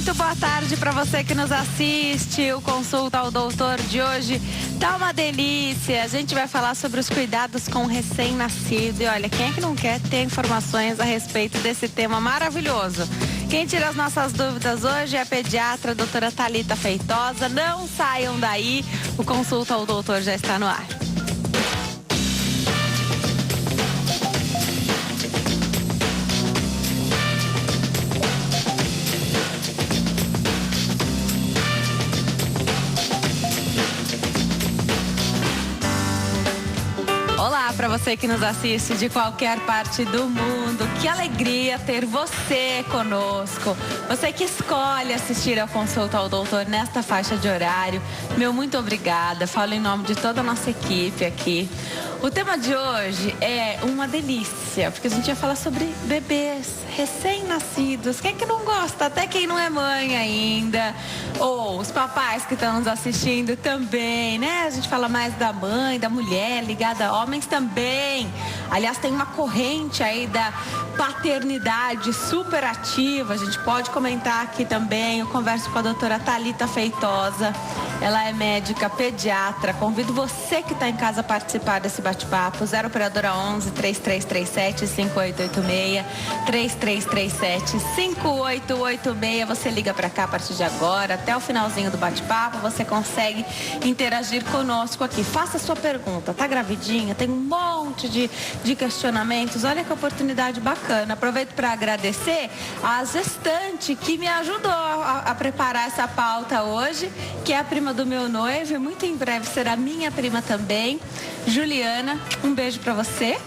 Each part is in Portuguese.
Muito boa tarde para você que nos assiste. O Consulta ao Doutor de hoje tá uma delícia. A gente vai falar sobre os cuidados com o recém-nascido. E olha, quem é que não quer ter informações a respeito desse tema maravilhoso? Quem tira as nossas dúvidas hoje é a pediatra, a doutora Thalita Feitosa. Não saiam daí, o Consulta ao Doutor já está no ar. Olá para você que nos assiste de qualquer parte do mundo. Que alegria ter você conosco. Você que escolhe assistir ao Consulta ao Doutor nesta faixa de horário. Meu muito obrigada. Falo em nome de toda a nossa equipe aqui. O tema de hoje é uma delícia, porque a gente vai falar sobre bebês recém-nascidos. Quem é que não gosta? Até quem não é mãe ainda. Ou os papais que estão nos assistindo também, né? A gente fala mais da mãe, da mulher, ligada a homens também. Aliás, tem uma corrente aí da paternidade super ativa. A gente pode comentar aqui também. Eu converso com a doutora Thalita Feitosa. Ela é médica pediatra. Convido você que está em casa a participar desse bate-papo. 0 operadora 11 3337 5886 3337 5886. Você liga para cá a partir de agora, até o finalzinho do bate-papo. Você consegue interagir conosco aqui. Faça a sua pergunta. Tá gravidinha? Tem um monte de questionamentos. Olha que oportunidade bacana. Aproveito para agradecer a gestante que me ajudou a preparar essa pauta hoje, que é a prima do meu noivo, e muito em breve será minha prima também, Juliana. Um beijo para você.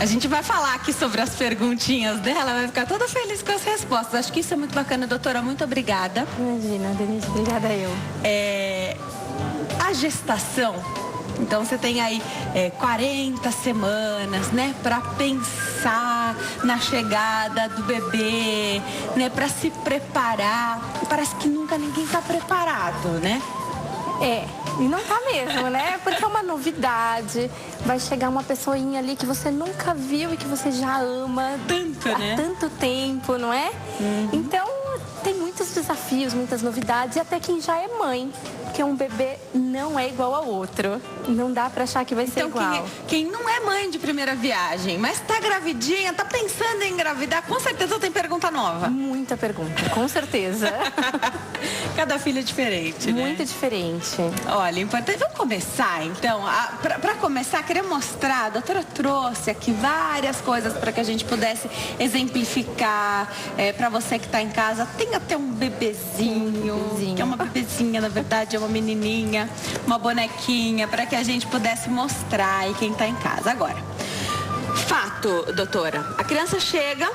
A gente vai falar aqui sobre as perguntinhas dela, vai ficar toda feliz com as respostas. Acho que isso é muito bacana, doutora. Muito obrigada. Imagina, Denise, obrigada eu. A gestação, então você tem aí 40 semanas, né, para pensar na chegada do bebê, né, para se preparar. Parece que nunca ninguém está preparado, né? E não tá mesmo, né? Porque é uma novidade. Vai chegar uma pessoinha ali que você nunca viu e que você já ama há tanto tempo, não é? Então, tem muitos desafios, muitas novidades, e até quem já é mãe, porque um bebê não é igual ao outro. Não dá pra achar que vai ser igual. Quem não é mãe de primeira viagem, mas tá gravidinha, tá pensando em engravidar, com certeza tem pergunta nova. Muita pergunta, com certeza. Cada filho é diferente, né? Muito diferente. Olha, importante. Vamos começar, então. Para começar, queria mostrar, a doutora trouxe aqui várias coisas para que a gente pudesse exemplificar. Para você que está em casa, tem até um bebezinho, que é uma bebezinha, na verdade, é uma menininha, uma bonequinha, para que a gente pudesse mostrar aí quem está em casa. Agora, fato, doutora, a criança chega,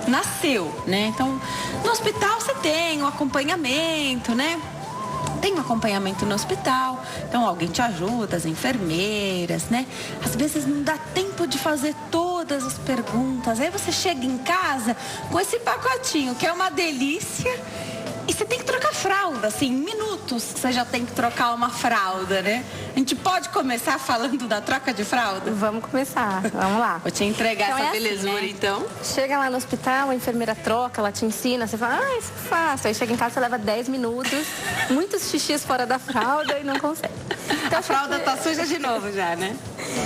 nasceu, né? Então, no hospital você tem um acompanhamento, né? Tem um acompanhamento no hospital, então alguém te ajuda, as enfermeiras, né? Às vezes não dá tempo de fazer todas as perguntas. Aí você chega em casa com esse pacotinho, que é uma delícia, e você tem que trocar fralda, assim, em minutos você já tem que trocar uma fralda, né? A gente pode começar falando da troca de fralda? Vamos começar, vamos lá. Vou te entregar então essa assim, belezura, né? então. Chega lá no hospital, a enfermeira troca, ela te ensina, você fala, isso é fácil. Aí chega em casa, você leva 10 minutos, muitos xixis fora da fralda e não consegue. Então, a fralda tá suja de novo já, né?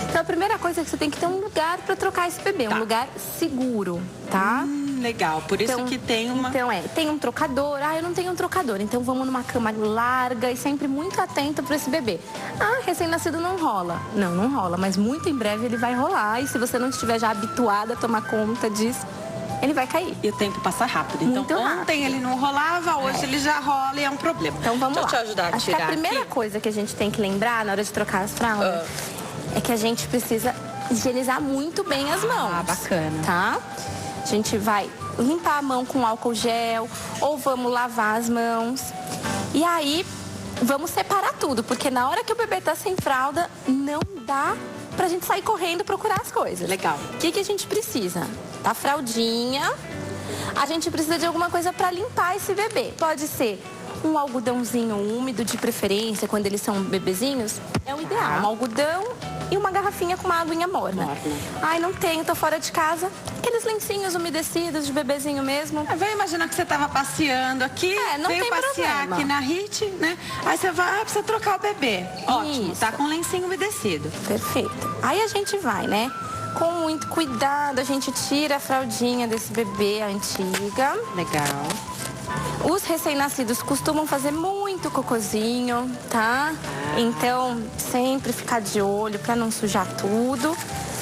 Então a primeira coisa é que você tem que ter um lugar para trocar esse bebê, um lugar seguro, tá? Legal, por isso que tem uma... Então tem um trocador. Eu não tenho um trocador, então vamos numa cama larga e sempre muito atento para esse bebê. Recém-nascido não rola. Não rola, mas muito em breve ele vai rolar, e se você não estiver já habituada a tomar conta disso, ele vai cair. E o tempo passa rápido. Então, muito rápido. Ontem ele não rolava, hoje ele já rola e é um problema. Então vamos lá. Deixa eu te ajudar a Acho tirar que a primeira coisa que a gente tem que lembrar na hora de trocar as fraldas é que a gente precisa higienizar muito bem as mãos. Bacana. Tá? A gente vai limpar a mão com álcool gel, ou vamos lavar as mãos. E aí, vamos separar tudo, porque na hora que o bebê tá sem fralda, não dá pra gente sair correndo procurar as coisas. Legal. O que a gente precisa? Da fraldinha. A gente precisa de alguma coisa pra limpar esse bebê. Pode ser um algodãozinho úmido, de preferência, quando eles são bebezinhos, é o ideal. Um algodão e uma garrafinha com uma aguinha morna. Ai, não tenho, tô fora de casa. Aqueles lencinhos umedecidos de bebezinho mesmo. Vai imaginar que você tava passeando aqui, não veio tem passear problema. aqui na RIT, né? Aí você vai, precisa trocar o bebê. Ótimo, Isso. tá com lencinho umedecido. Perfeito. Aí a gente vai, né? Com muito cuidado, a gente tira a fraldinha desse bebê, a antiga. Legal. Os recém-nascidos costumam fazer muito cocôzinho, tá? Então, sempre ficar de olho pra não sujar tudo.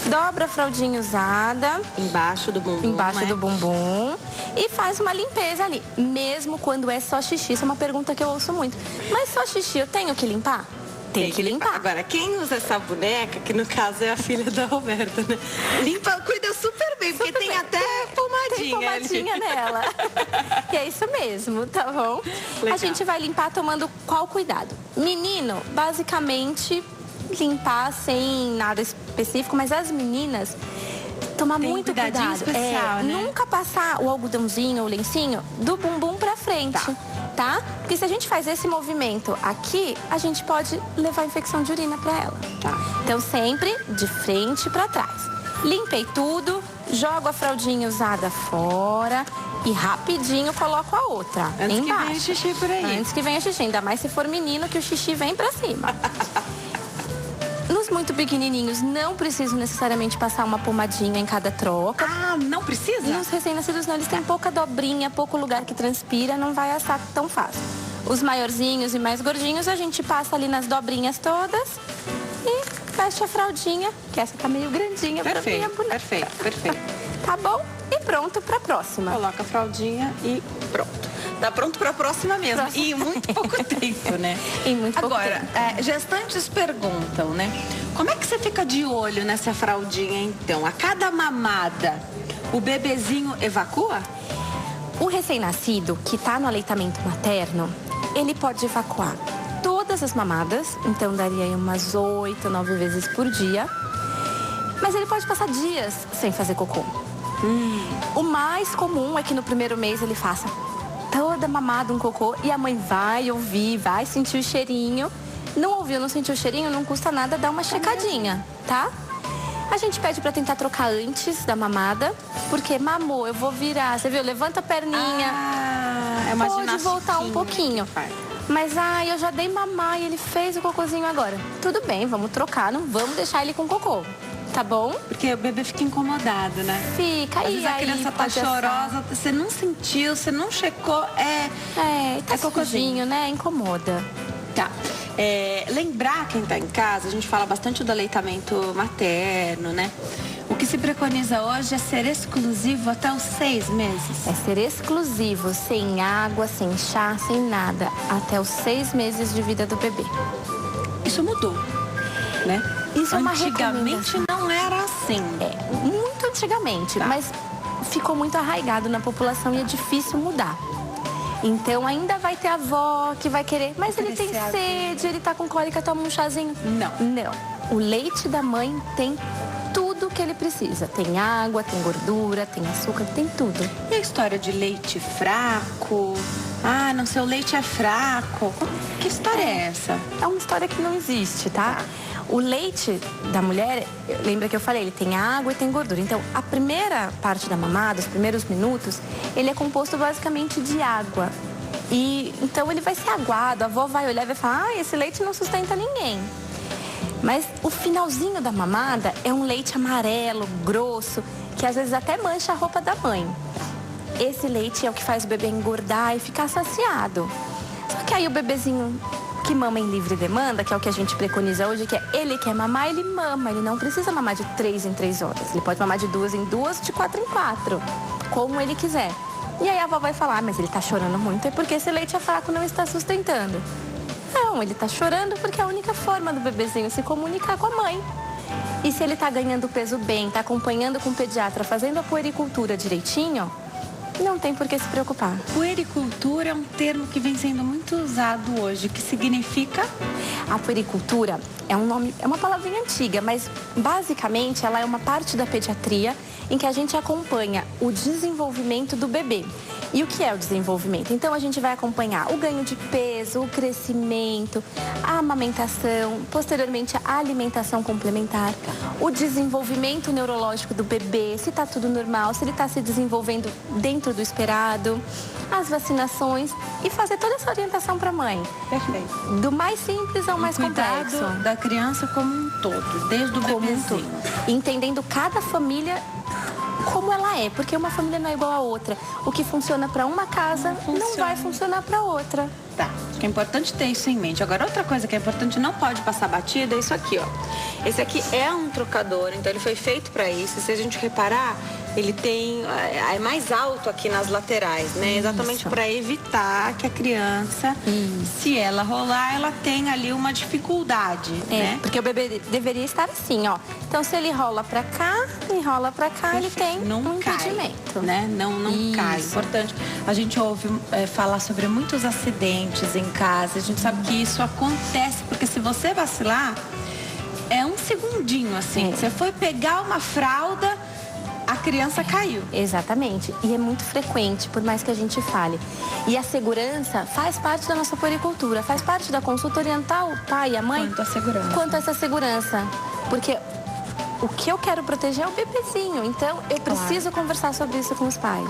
Dobra a fraldinha usada. Embaixo do bumbum, Embaixo né? do bumbum. E faz uma limpeza ali. Mesmo quando é só xixi. Isso é uma pergunta que eu ouço muito. Mas só xixi, eu tenho que limpar? Tem que limpar. Agora, quem usa essa boneca, que no caso é a filha da Roberta, né? Limpa, cuida super bem, porque tem até pomadinha. Tem pomadinha ali. nela. E é isso mesmo, tá bom? Legal. A gente vai limpar tomando qual cuidado? Menino, basicamente, limpar sem nada específico, mas as meninas, tomar Tem muito cuidadinho cuidado. especial, né? Nunca passar o algodãozinho, o lencinho, do bumbum pra frente. Tá? Porque se a gente faz esse movimento aqui, a gente pode levar infecção de urina pra ela. Tá. Então, sempre de frente pra trás. Limpei tudo, jogo a fraldinha usada fora e rapidinho coloco a outra. Antes embaixo. que venha o xixi por aí. Antes que venha o xixi, ainda mais se for menino, que o xixi vem pra cima. Nos muito pequenininhos, não preciso necessariamente passar uma pomadinha em cada troca. Ah, não precisa? Nos recém-nascidos, não, eles têm pouca dobrinha, pouco lugar que transpira, não vai assar tão fácil. Os maiorzinhos e mais gordinhos, a gente passa ali nas dobrinhas todas e fecha a fraldinha, que essa tá meio grandinha pra minha boneca. Perfeito. Tá bom? E pronto pra próxima. Coloca a fraldinha e pronto. Tá pronto pra próxima mesmo. Próxima. E em muito pouco tempo, né? Em muito pouco Agora, tempo. gestantes perguntam, né? Como é que você fica de olho nessa fraldinha, então? A cada mamada, o bebezinho evacua? O recém-nascido que tá no aleitamento materno, ele pode evacuar todas as mamadas, então daria aí umas 8, 9 vezes por dia. Mas ele pode passar dias sem fazer cocô. O mais comum é que no primeiro mês ele faça toda mamada um cocô e a mãe vai ouvir, vai sentir o cheirinho. Não ouviu, não sentiu o cheirinho, não custa nada dar uma checadinha, tá? A gente pede pra tentar trocar antes da mamada, porque mamou, eu vou virar, você viu? Levanta a perninha. É uma Pode voltar um pouquinho. Mas, eu já dei mamar e ele fez o cocôzinho agora. Tudo bem, vamos trocar, não vamos deixar ele com cocô. Tá bom? Porque o bebê fica incomodado, né? Fica. Às vezes a criança tá chorosa, você não sentiu, você não checou, tá cocôzinho, sujinho, né? Incomoda. Tá. Lembrar quem tá em casa, a gente fala bastante do aleitamento materno, né? O que se preconiza hoje é ser exclusivo até os 6 meses. É ser exclusivo, sem água, sem chá, sem nada, até os 6 meses de vida do bebê. Isso mudou, né? Isso é uma Antigamente recomendação. não era assim. Muito antigamente, Tá. mas ficou muito arraigado na população e é difícil mudar. Então ainda vai ter avó que vai querer, mas ele tem sede, ele tá com cólica, toma um chazinho. Não. O leite da mãe tem tudo que ele precisa. Tem água, tem gordura, tem açúcar, tem tudo. E a história de leite fraco? Ah, não, seu leite é fraco. Que história é essa? É uma história que não existe, tá? O leite da mulher, lembra que eu falei, ele tem água e tem gordura. Então, a primeira parte da mamada, os primeiros minutos, ele é composto basicamente de água. E então ele vai ser aguado, a avó vai olhar e vai falar, esse leite não sustenta ninguém. Mas o finalzinho da mamada é um leite amarelo, grosso, que às vezes até mancha a roupa da mãe. Esse leite é o que faz o bebê engordar e ficar saciado. Só que aí o bebezinho que mama em livre demanda, que é o que a gente preconiza hoje, que é ele quer mamar, ele mama. Ele não precisa mamar de 3 em 3 horas. Ele pode mamar de 2 em 2, de 4 em 4, como ele quiser. E aí a avó vai falar, mas ele tá chorando muito, é porque esse leite é fraco, não está sustentando. Não, ele tá chorando porque é a única forma do bebezinho se comunicar com a mãe. E se ele tá ganhando peso bem, tá acompanhando com o pediatra, fazendo a puericultura direitinho, não tem por que se preocupar. Puericultura é um termo que vem sendo muito usado hoje, que significa... A puericultura é um nome, é uma palavrinha antiga, mas basicamente ela é uma parte da pediatria em que a gente acompanha o desenvolvimento do bebê. E o que é o desenvolvimento? Então, a gente vai acompanhar o ganho de peso, o crescimento, a amamentação, posteriormente a alimentação complementar, o desenvolvimento neurológico do bebê, se está tudo normal, se ele está se desenvolvendo dentro do esperado, as vacinações e fazer toda essa orientação para a mãe. Perfeito. Do mais simples ao mais complexo. Cuidado da criança como um todo, desde o bebezinho. Entendendo cada família como ela é, porque uma família não é igual a outra. O que funciona para uma casa não vai funcionar para outra. Tá, acho que é importante ter isso em mente. Agora, outra coisa que é importante, não pode passar batida, é isso aqui, ó. Esse aqui é um trocador, então ele foi feito para isso. Se a gente reparar, ele tem é mais alto aqui nas laterais, né? Exatamente para evitar que a criança, se ela rolar, ela tenha ali uma dificuldade, né? Porque o bebê deveria estar assim, ó. Então, se ele rola para cá e rola para cá, ele tem um impedimento, né? Não cai. Importante. A gente ouve falar sobre muitos acidentes em casa. A gente sabe que isso acontece porque se você vacilar, é um segundinho assim. Você foi pegar uma fralda, a criança caiu. Exatamente. E é muito frequente, por mais que a gente fale. E a segurança faz parte da nossa puericultura, faz parte da consulta orientar o pai e a mãe. Quanto a essa segurança. Porque o que eu quero proteger é o bebezinho. Então, eu preciso conversar sobre isso com os pais.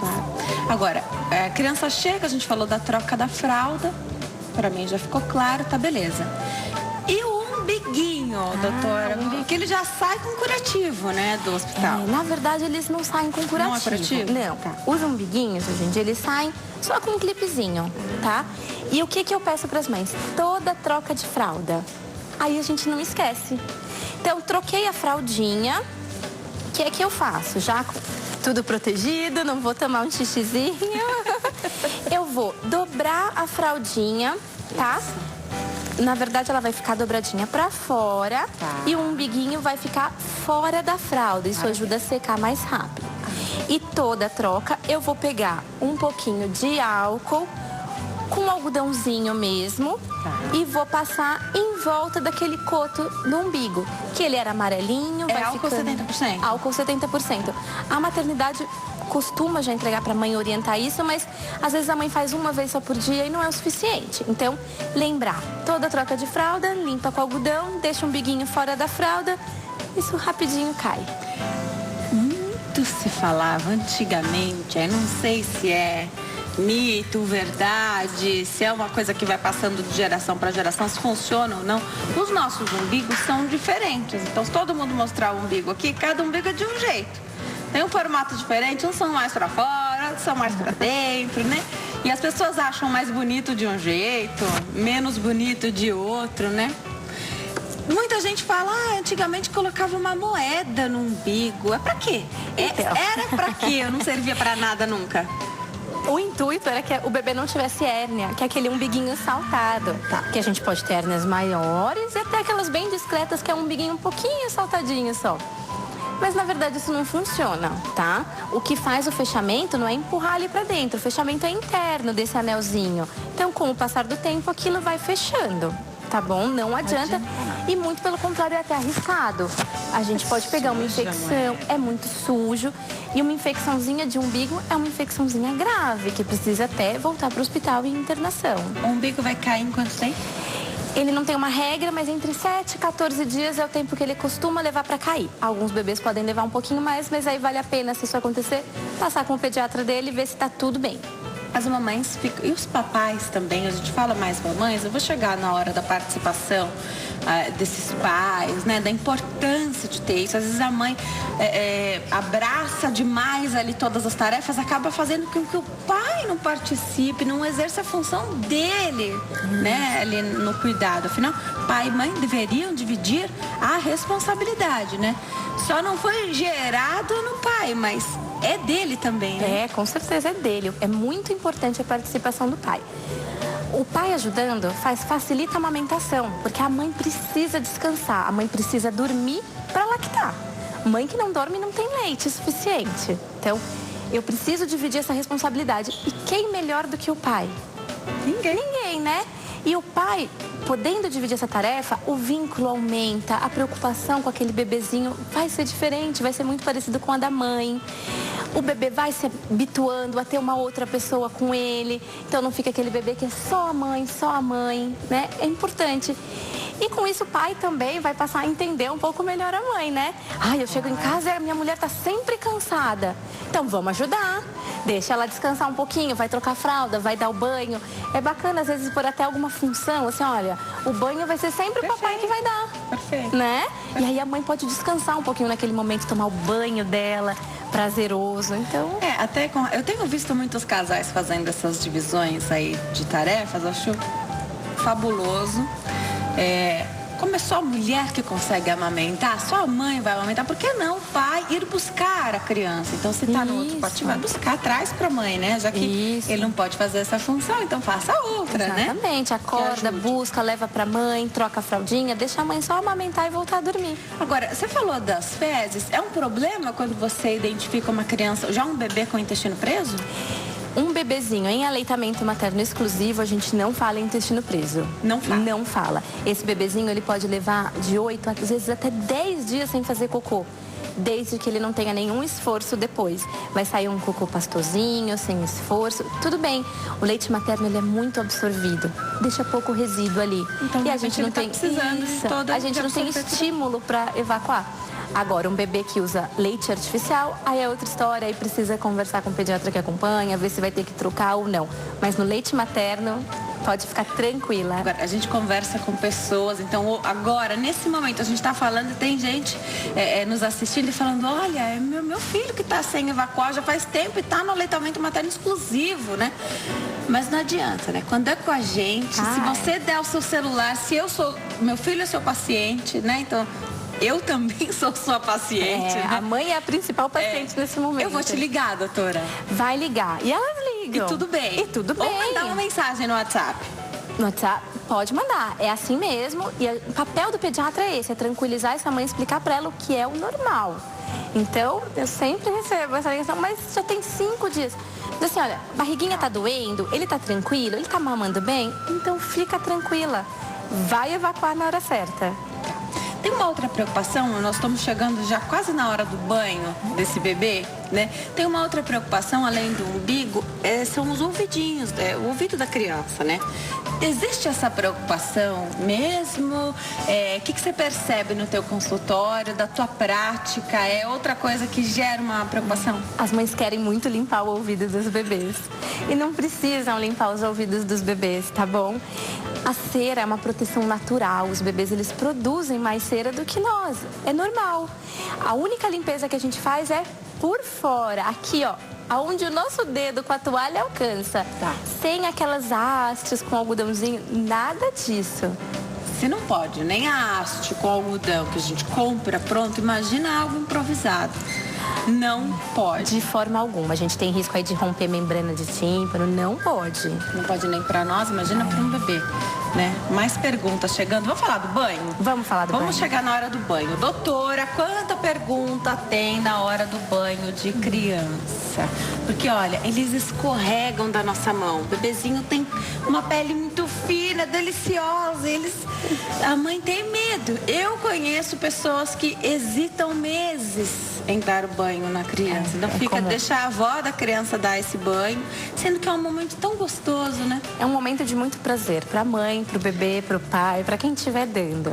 Agora, a criança chega, a gente falou da troca da fralda. Pra mim já ficou claro, tá beleza. E o umbiguinho, doutora? Porque ele já sai com curativo, né, do hospital. Na verdade, eles não saem com curativo. Não é curativo? Não. Os umbiguinhos, hoje em dia, eles saem só com um clipezinho, tá? E o que eu peço pras mães? Toda troca de fralda. Aí a gente não esquece. Então, troquei a fraldinha. O que é que eu faço? Já tudo protegido, não vou tomar um xixizinho. Eu vou dobrar a fraldinha, tá? Na verdade, ela vai ficar dobradinha pra fora e o umbiguinho vai ficar fora da fralda. Isso ajuda a secar mais rápido. E toda troca, eu vou pegar um pouquinho de álcool com algodãozinho mesmo e vou passar em volta daquele coto do umbigo, que ele era amarelinho. É álcool 70%? Álcool 70%. A maternidade costuma já entregar para a mãe orientar isso, mas às vezes a mãe faz uma vez só por dia e não é o suficiente. Então, lembrar, toda troca de fralda, limpa com algodão, deixa o umbiguinho fora da fralda, isso rapidinho cai. Muito se falava antigamente, eu não sei se é mito, verdade, se é uma coisa que vai passando de geração para geração, se funciona ou não. Os nossos umbigos são diferentes, então se todo mundo mostrar o umbigo aqui, cada umbigo é de um jeito. Tem um formato diferente, uns são mais para fora, outros são mais para dentro, né? E as pessoas acham mais bonito de um jeito, menos bonito de outro, né? Muita gente fala, antigamente colocava uma moeda no umbigo. É pra quê? Era pra quê? Eu não servia pra nada nunca. O intuito era que o bebê não tivesse hérnia, que é aquele umbiguinho saltado. Que a gente pode ter hérnias maiores e até aquelas bem discretas, que é um umbiguinho um pouquinho saltadinho só. Mas, na verdade, isso não funciona, tá? O que faz o fechamento não é empurrar ali pra dentro. O fechamento é interno desse anelzinho. Então, com o passar do tempo, aquilo vai fechando, tá bom? Não adianta. E muito pelo contrário, é até arriscado. A gente pode pegar uma infecção, é muito sujo. E uma infecçãozinha de umbigo é uma infecçãozinha grave, que precisa até voltar pro hospital e internação. O umbigo vai cair em quanto tempo? Ele não tem uma regra, mas entre 7 e 14 dias é o tempo que ele costuma levar para cair. Alguns bebês podem levar um pouquinho mais, mas aí vale a pena, se isso acontecer, passar com o pediatra dele e ver se está tudo bem. As mamães ficam... E os papais também, a gente fala mais mamães, eu vou chegar na hora da participação desses pais, né? Da importância de ter isso. Às vezes a mãe abraça demais ali todas as tarefas, acaba fazendo com que o pai não participe, não exerça a função dele, né? Ali no cuidado. Afinal, pai e mãe deveriam dividir a responsabilidade, né? Só não foi gerado no pai, mas é dele também, né? Com certeza é dele. É muito importante a participação do pai. O pai ajudando facilita a amamentação, porque a mãe precisa descansar, a mãe precisa dormir para lactar. Mãe que não dorme não tem leite suficiente. Então, eu preciso dividir essa responsabilidade. E quem melhor do que o pai? Ninguém, né? E o pai, podendo dividir essa tarefa, o vínculo aumenta, a preocupação com aquele bebezinho vai ser diferente, vai ser muito parecido com a da mãe. O bebê vai se habituando a ter uma outra pessoa com ele, então não fica aquele bebê que é só a mãe, né? É importante. E com isso o pai também vai passar a entender um pouco melhor a mãe, né? Eu chego em casa e a minha mulher tá sempre cansada. Então vamos ajudar. Deixa ela descansar um pouquinho, vai trocar fralda, vai dar o banho. É bacana, às vezes, por até alguma função, assim, olha, o banho vai ser sempre o papai que vai dar. Perfeito. Né? E aí a mãe pode descansar um pouquinho naquele momento, tomar o banho dela, prazeroso. Então... eu tenho visto muitos casais fazendo essas divisões aí de tarefas, acho fabuloso. Como é só a mulher que consegue amamentar, só a mãe vai amamentar, por que não o pai ir buscar a criança? Então, se está no outro quartinho, vai buscar, traz para a mãe, né? Já que ele não pode fazer essa função, então faça outra, né? Exatamente, acorda, busca, leva para a mãe, troca a fraldinha, deixa a mãe só amamentar e voltar a dormir. Agora, você falou das fezes, é um problema quando você identifica uma criança, já um bebê com o intestino preso? Um bebezinho em aleitamento materno exclusivo, a gente não fala em intestino preso. Não fala? Não fala. Esse bebezinho, ele pode levar de 8, às vezes até 10 dias sem fazer cocô. Desde que ele não tenha nenhum esforço depois. Vai sair um cocô pastosinho, sem esforço. Tudo bem. O leite materno, ele é muito absorvido. Deixa pouco resíduo ali. Então, e a gente não tem precisando de toda a gente não tem estímulo para evacuar. Agora, um bebê que usa leite artificial, aí é outra história, aí precisa conversar com o pediatra que acompanha, ver se vai ter que trocar ou não. Mas no leite materno, pode ficar tranquila. Agora, a gente conversa com pessoas, então agora, nesse momento, a gente está falando, tem gente nos assistindo e falando, olha, é meu filho que está sem evacuar já faz tempo e está no aleitamento materno exclusivo, né? Mas não adianta, né? Quando é com a gente, se você der o seu celular, meu filho é seu paciente, né? Então... Eu também sou sua paciente. Né? A mãe é a principal paciente nesse momento. Eu vou te ligar, doutora. Vai ligar. E elas ligam. E tudo bem. Ou mandar uma mensagem no WhatsApp. No WhatsApp, pode mandar. É assim mesmo. E o papel do pediatra é esse, é tranquilizar essa mãe, explicar para ela o que é o normal. Então, eu sempre recebo essa ligação, mas já tem 5 dias. Diz assim, olha, barriguinha tá doendo, ele tá tranquilo, ele tá mamando bem, então fica tranquila. Vai evacuar na hora certa. Tem uma outra preocupação, nós estamos chegando já quase na hora do banho desse bebê, né? Tem uma outra preocupação, além do umbigo, são os ouvidinhos, o ouvido da criança, né? Existe essa preocupação mesmo? O que você percebe no teu consultório, da tua prática? É outra coisa que gera uma preocupação? As mães querem muito limpar o ouvido dos bebês. E não precisam limpar os ouvidos dos bebês, tá bom? A cera é uma proteção natural. Os bebês, eles produzem mais cera do que nós. É normal. A única limpeza que a gente faz é por fora. Aqui, ó. Aonde o nosso dedo com a toalha alcança. Tá. Sem aquelas hastes com algodãozinho. Nada disso. Se não pode, nem a haste com algodão que a gente compra pronto, imagina algo improvisado. Não pode. De forma alguma. A gente tem risco aí de romper membrana de tímpano. Não pode. Não pode nem para nós, imagina para um bebê, né? Mais perguntas chegando. Vamos falar do banho? Vamos falar do banho. Vamos chegar na hora do banho. Doutora, quanta pergunta tem na hora do banho de criança? Porque, olha, eles escorregam da nossa mão. O bebezinho tem uma pele muito fina, deliciosa. A mãe tem medo. Eu conheço pessoas que hesitam meses em dar o banho na criança. Então deixa a avó da criança dar esse banho, sendo que é um momento tão gostoso, né? É um momento de muito prazer para a mãe, para o bebê, para o pai, para quem estiver dando.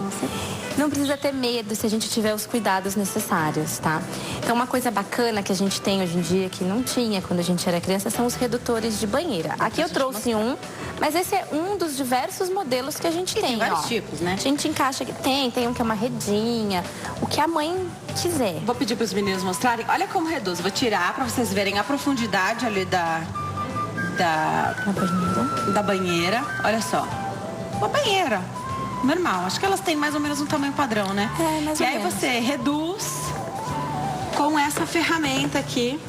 Não precisa ter medo se a gente tiver os cuidados necessários, tá? Então, uma coisa bacana que a gente tem hoje em dia, que não tinha quando a gente era criança, são os redutores de banheira. Aqui eu trouxe um, mas esse é um dos diversos modelos que a gente tem. Tem vários tipos, né? A gente encaixa aqui. Tem um que é uma redinha, o que a mãe quiser. Vou pedir para os meninos mostrarem. Olha como reduz. Vou tirar para vocês verem a profundidade ali da banheira. Olha só. Uma banheira normal. Acho que elas têm mais ou menos um tamanho padrão, né? Mais ou menos. E aí você reduz com essa ferramenta aqui.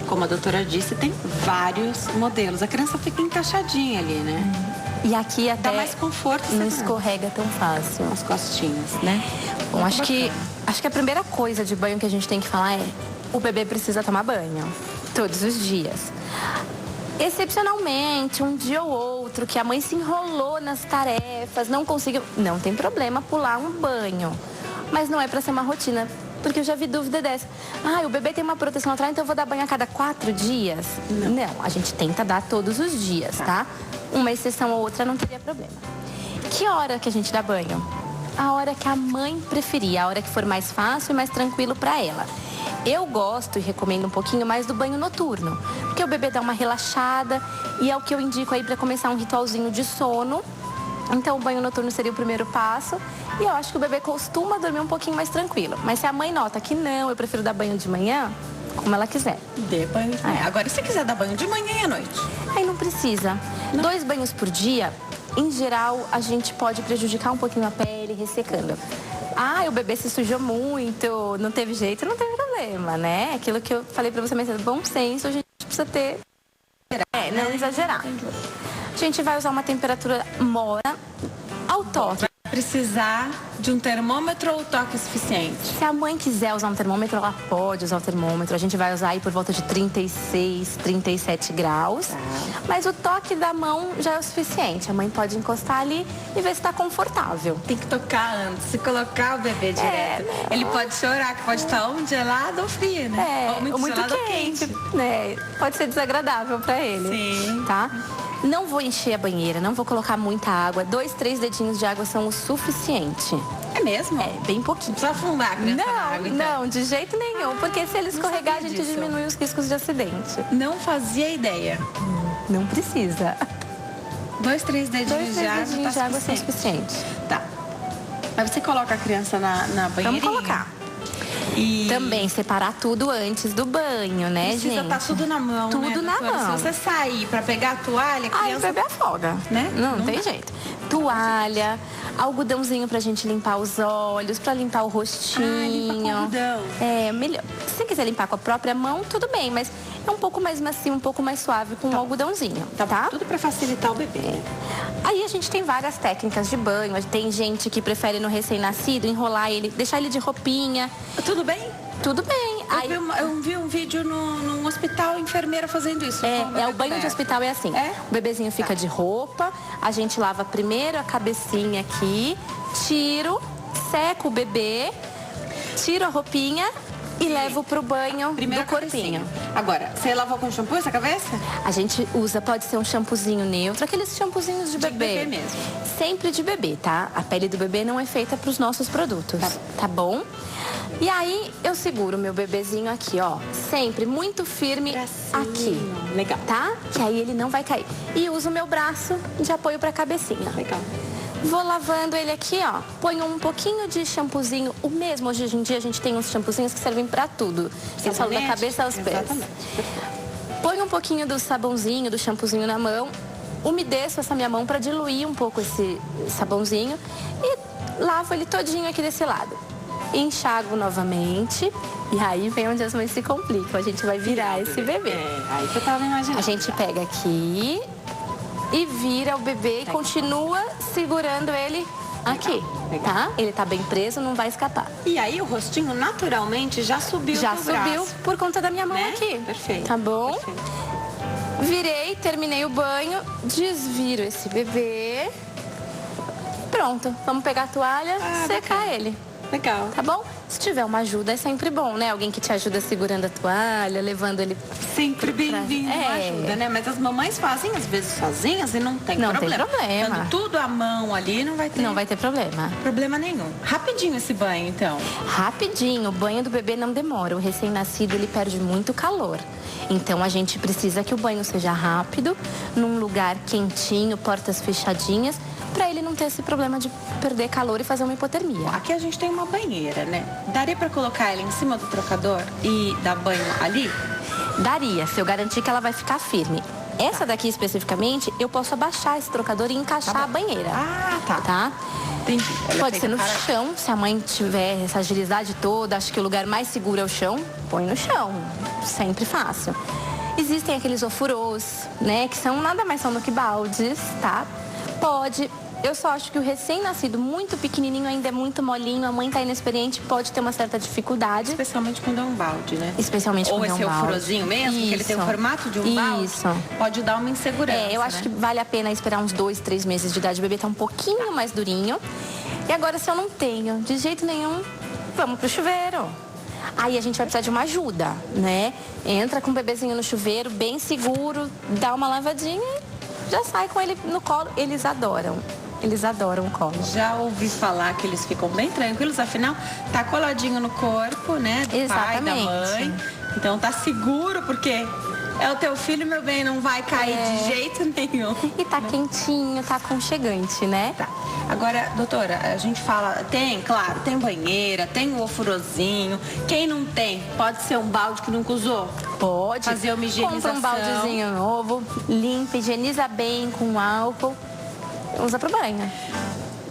Como a doutora disse, tem vários modelos. A criança fica encaixadinha ali, né? E aqui até dá mais conforto. Não escorrega tão fácil. As costinhas, né? Bom, acho que a primeira coisa de banho que a gente tem que falar é: o bebê precisa tomar banho todos os dias. Excepcionalmente, um dia ou outro, que a mãe se enrolou nas tarefas, não conseguiu... Não tem problema pular um banho. Mas não é para ser uma rotina, porque eu já vi dúvida dessa. O bebê tem uma proteção natural, então eu vou dar banho a cada 4 dias? Não, a gente tenta dar todos os dias, tá? Uma exceção ou outra não teria problema. Que hora que a gente dá banho? A hora que a mãe preferir, a hora que for mais fácil e mais tranquilo para ela. Eu gosto e recomendo um pouquinho mais do banho noturno, porque o bebê dá uma relaxada e é o que eu indico aí para começar um ritualzinho de sono. Então o banho noturno seria o primeiro passo e eu acho que o bebê costuma dormir um pouquinho mais tranquilo. Mas se a mãe nota que não, eu prefiro dar banho de manhã, como ela quiser. Dê banho de manhã. Agora, se quiser dar banho de manhã e à noite? Aí não precisa. 2 banhos por dia, em geral, a gente pode prejudicar um pouquinho a pele, ressecando. O bebê se sujou muito, não teve jeito, não tem problema, né? Aquilo que eu falei pra você mais cedo, bom senso, a gente precisa ter... não exagerar. A gente vai usar uma temperatura morna ao toque. Precisar de um termômetro ou toque suficiente? Se a mãe quiser usar um termômetro, ela pode usar o termômetro. A gente vai usar aí por volta de 36, 37 graus. Mas o toque da mão já é o suficiente. A mãe pode encostar ali e ver se está confortável. Tem que tocar antes, se colocar o bebê direto. Ele pode chorar, que pode estar ou gelado ou frio, né? Ou muito quente, né? Pode ser desagradável para ele. Sim. Tá? Não vou encher a banheira, não vou colocar muita água. 2, 3 dedinhos de água são o suficiente. É mesmo? É, bem pouquinho. Não precisa afundar a criança na água, então. Não, de jeito nenhum. Porque se ele escorregar, a gente diminui os riscos de acidente. Não fazia ideia. Não precisa. 2, 3 dedinhos de água são suficientes. Tá. Mas você coloca a criança na banheirinha? Vamos colocar. E também separar tudo antes do banho, né, precisa gente? Tá tudo na mão, tudo na mão. Se você sair pra pegar a toalha, a criança... o bebê afoga, né? Não tem jeito. Toalha, algodãozinho pra gente limpar os olhos, pra limpar o rostinho. Limpa com algodão. Melhor. Se você quiser limpar com a própria mão, tudo bem, mas é um pouco mais macio, um pouco mais suave com um algodãozinho, tá? Tudo pra facilitar o bebê. Aí a gente tem várias técnicas de banho. Tem gente que prefere no recém-nascido enrolar ele, deixar ele de roupinha. Tudo bem? Tudo bem. Eu vi um vídeo num hospital, enfermeira fazendo isso. O banho de hospital é assim. O bebezinho fica de roupa, a gente lava primeiro a cabecinha aqui, tiro, seco o bebê, tiro a roupinha e levo pro banho do corpinho. Agora, você lavou com shampoo essa cabeça? A gente usa, pode ser um shampoozinho neutro, aqueles shampoozinhos de bebê. De bebê mesmo. Sempre de bebê, tá? A pele do bebê não é feita pros nossos produtos, tá bom? E aí, eu seguro meu bebezinho aqui, ó. Sempre muito firme aqui. Legal. Tá? Que aí ele não vai cair. E uso o meu braço de apoio pra cabecinha. Legal. Vou lavando ele aqui, ó. Ponho um pouquinho de shampoozinho. O mesmo, hoje em dia, a gente tem uns shampoozinhos que servem pra tudo. Eles falam da cabeça aos pés. Exatamente. Ponho um pouquinho do sabãozinho, do shampoozinho na mão. Umedeço essa minha mão pra diluir um pouco esse sabãozinho. E lavo ele todinho aqui desse lado. Enxago novamente. E aí vem onde as mães se complicam. A gente vai virar esse bebê. Aí que eu tava imaginando. A gente pega aqui e vira o bebê e continua segurando ele aqui, tá? Ele tá bem preso, não vai escapar. E aí o rostinho naturalmente já subiu Já pro subiu braço, por conta da minha mão aqui. Perfeito. Tá bom? Perfeito. Virei, terminei o banho, desviro esse bebê. Pronto, vamos pegar a toalha, secar ele. Legal. Tá bom? Se tiver uma ajuda, é sempre bom, né? Alguém que te ajuda segurando a toalha, levando ele... Sempre bem-vindo ajuda, né? Mas as mamães fazem, às vezes, sozinhas e não tem problema. Não tem problema. Dando tudo à mão ali, não vai ter... Não vai ter problema. Problema nenhum. Rapidinho esse banho, então. Rapidinho. O banho do bebê não demora. O recém-nascido, ele perde muito calor. Então, a gente precisa que o banho seja rápido, num lugar quentinho, portas fechadinhas, para ele não ter esse problema de perder calor e fazer uma hipotermia. Aqui a gente tem uma banheira, né? Daria para colocar ela em cima do trocador e dar banho ali? Daria, se eu garantir que ela vai ficar firme. Essa daqui especificamente, eu posso abaixar esse trocador e encaixar a banheira. Tá? Entendi. Pode ser no chão, se a mãe tiver essa agilidade toda, acho que o lugar mais seguro é o chão, põe no chão. Sempre fácil. Existem aqueles ofurôs, né? Que são nada mais são do que baldes, tá? Pode Eu só acho que o recém-nascido muito pequenininho ainda é muito molinho, a mãe tá inexperiente, pode ter uma certa dificuldade. Especialmente quando é um balde, né? Especialmente quando é um balde. Ou esse é o furozinho mesmo, que ele tem o formato de um balde. Pode dar uma insegurança, eu acho que vale a pena esperar uns 2, 3 meses de idade. O bebê tá um pouquinho mais durinho. E agora, se eu não tenho, de jeito nenhum, vamos pro chuveiro. Aí a gente vai precisar de uma ajuda, né? Entra com o bebezinho no chuveiro, bem seguro, dá uma lavadinha e já sai com ele no colo. Eles adoram o colo. Já ouvi falar que eles ficam bem tranquilos, afinal, tá coladinho no corpo, né? Do pai, da mãe. Então tá seguro, porque é o teu filho, meu bem, não vai cair de jeito nenhum. E tá quentinho, tá aconchegante, né? Tá. Agora, doutora, a gente fala, claro, tem banheira, tem o ofurôzinho. Quem não tem, pode ser um balde que nunca usou? Pode. Fazer uma higienização. Compra um baldezinho novo, limpa, higieniza bem com álcool, usa pro banho.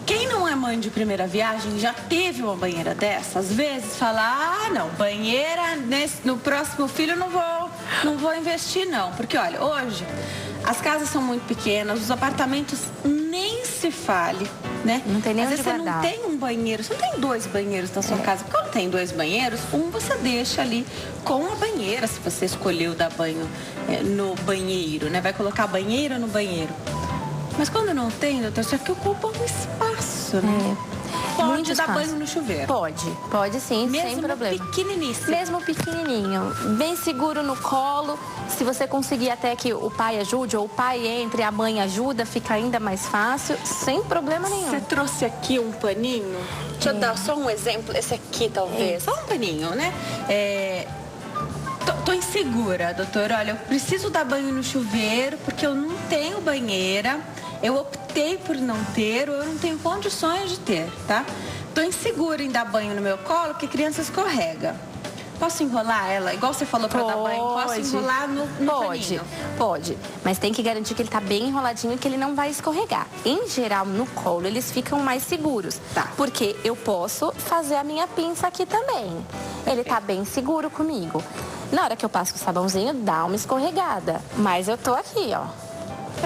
Quem não é mãe de primeira viagem já teve uma banheira dessa, às vezes fala, não, banheira, no próximo filho não vou investir não. Porque olha, hoje as casas são muito pequenas, os apartamentos nem se fale, né? Não tem nem onde guardar. Às vezes você não tem um banheiro, você não tem 2 banheiros na sua casa. Quando tem 2 banheiros, um você deixa ali com a banheira, se você escolheu dar banho no banheiro, né? Vai colocar a banheira no banheiro. Mas quando não tem, doutor, só que ocupa um espaço, né? Pode dar banho no chuveiro. Pode sim, mesmo sem problema. Mesmo pequenininho, bem seguro no colo. Se você conseguir até que o pai ajude, ou o pai entre, a mãe ajuda, fica ainda mais fácil, sem problema nenhum. Você trouxe aqui um paninho? Deixa eu dar só um exemplo, esse aqui talvez. Só um paninho, né? Tô insegura, doutora. Olha, eu preciso dar banho no chuveiro porque eu não tenho banheira. Eu optei por não ter ou eu não tenho condições de ter, tá? Tô insegura em dar banho no meu colo porque criança escorrega. Posso enrolar ela? Igual você falou pra dar banho, posso enrolar no paninho? Pode. Mas tem que garantir que ele tá bem enroladinho e que ele não vai escorregar. Em geral, no colo, eles ficam mais seguros. Tá. Porque eu posso fazer a minha pinça aqui também. Ele tá bem seguro comigo. Na hora que eu passo o sabãozinho, dá uma escorregada. Mas eu tô aqui, ó.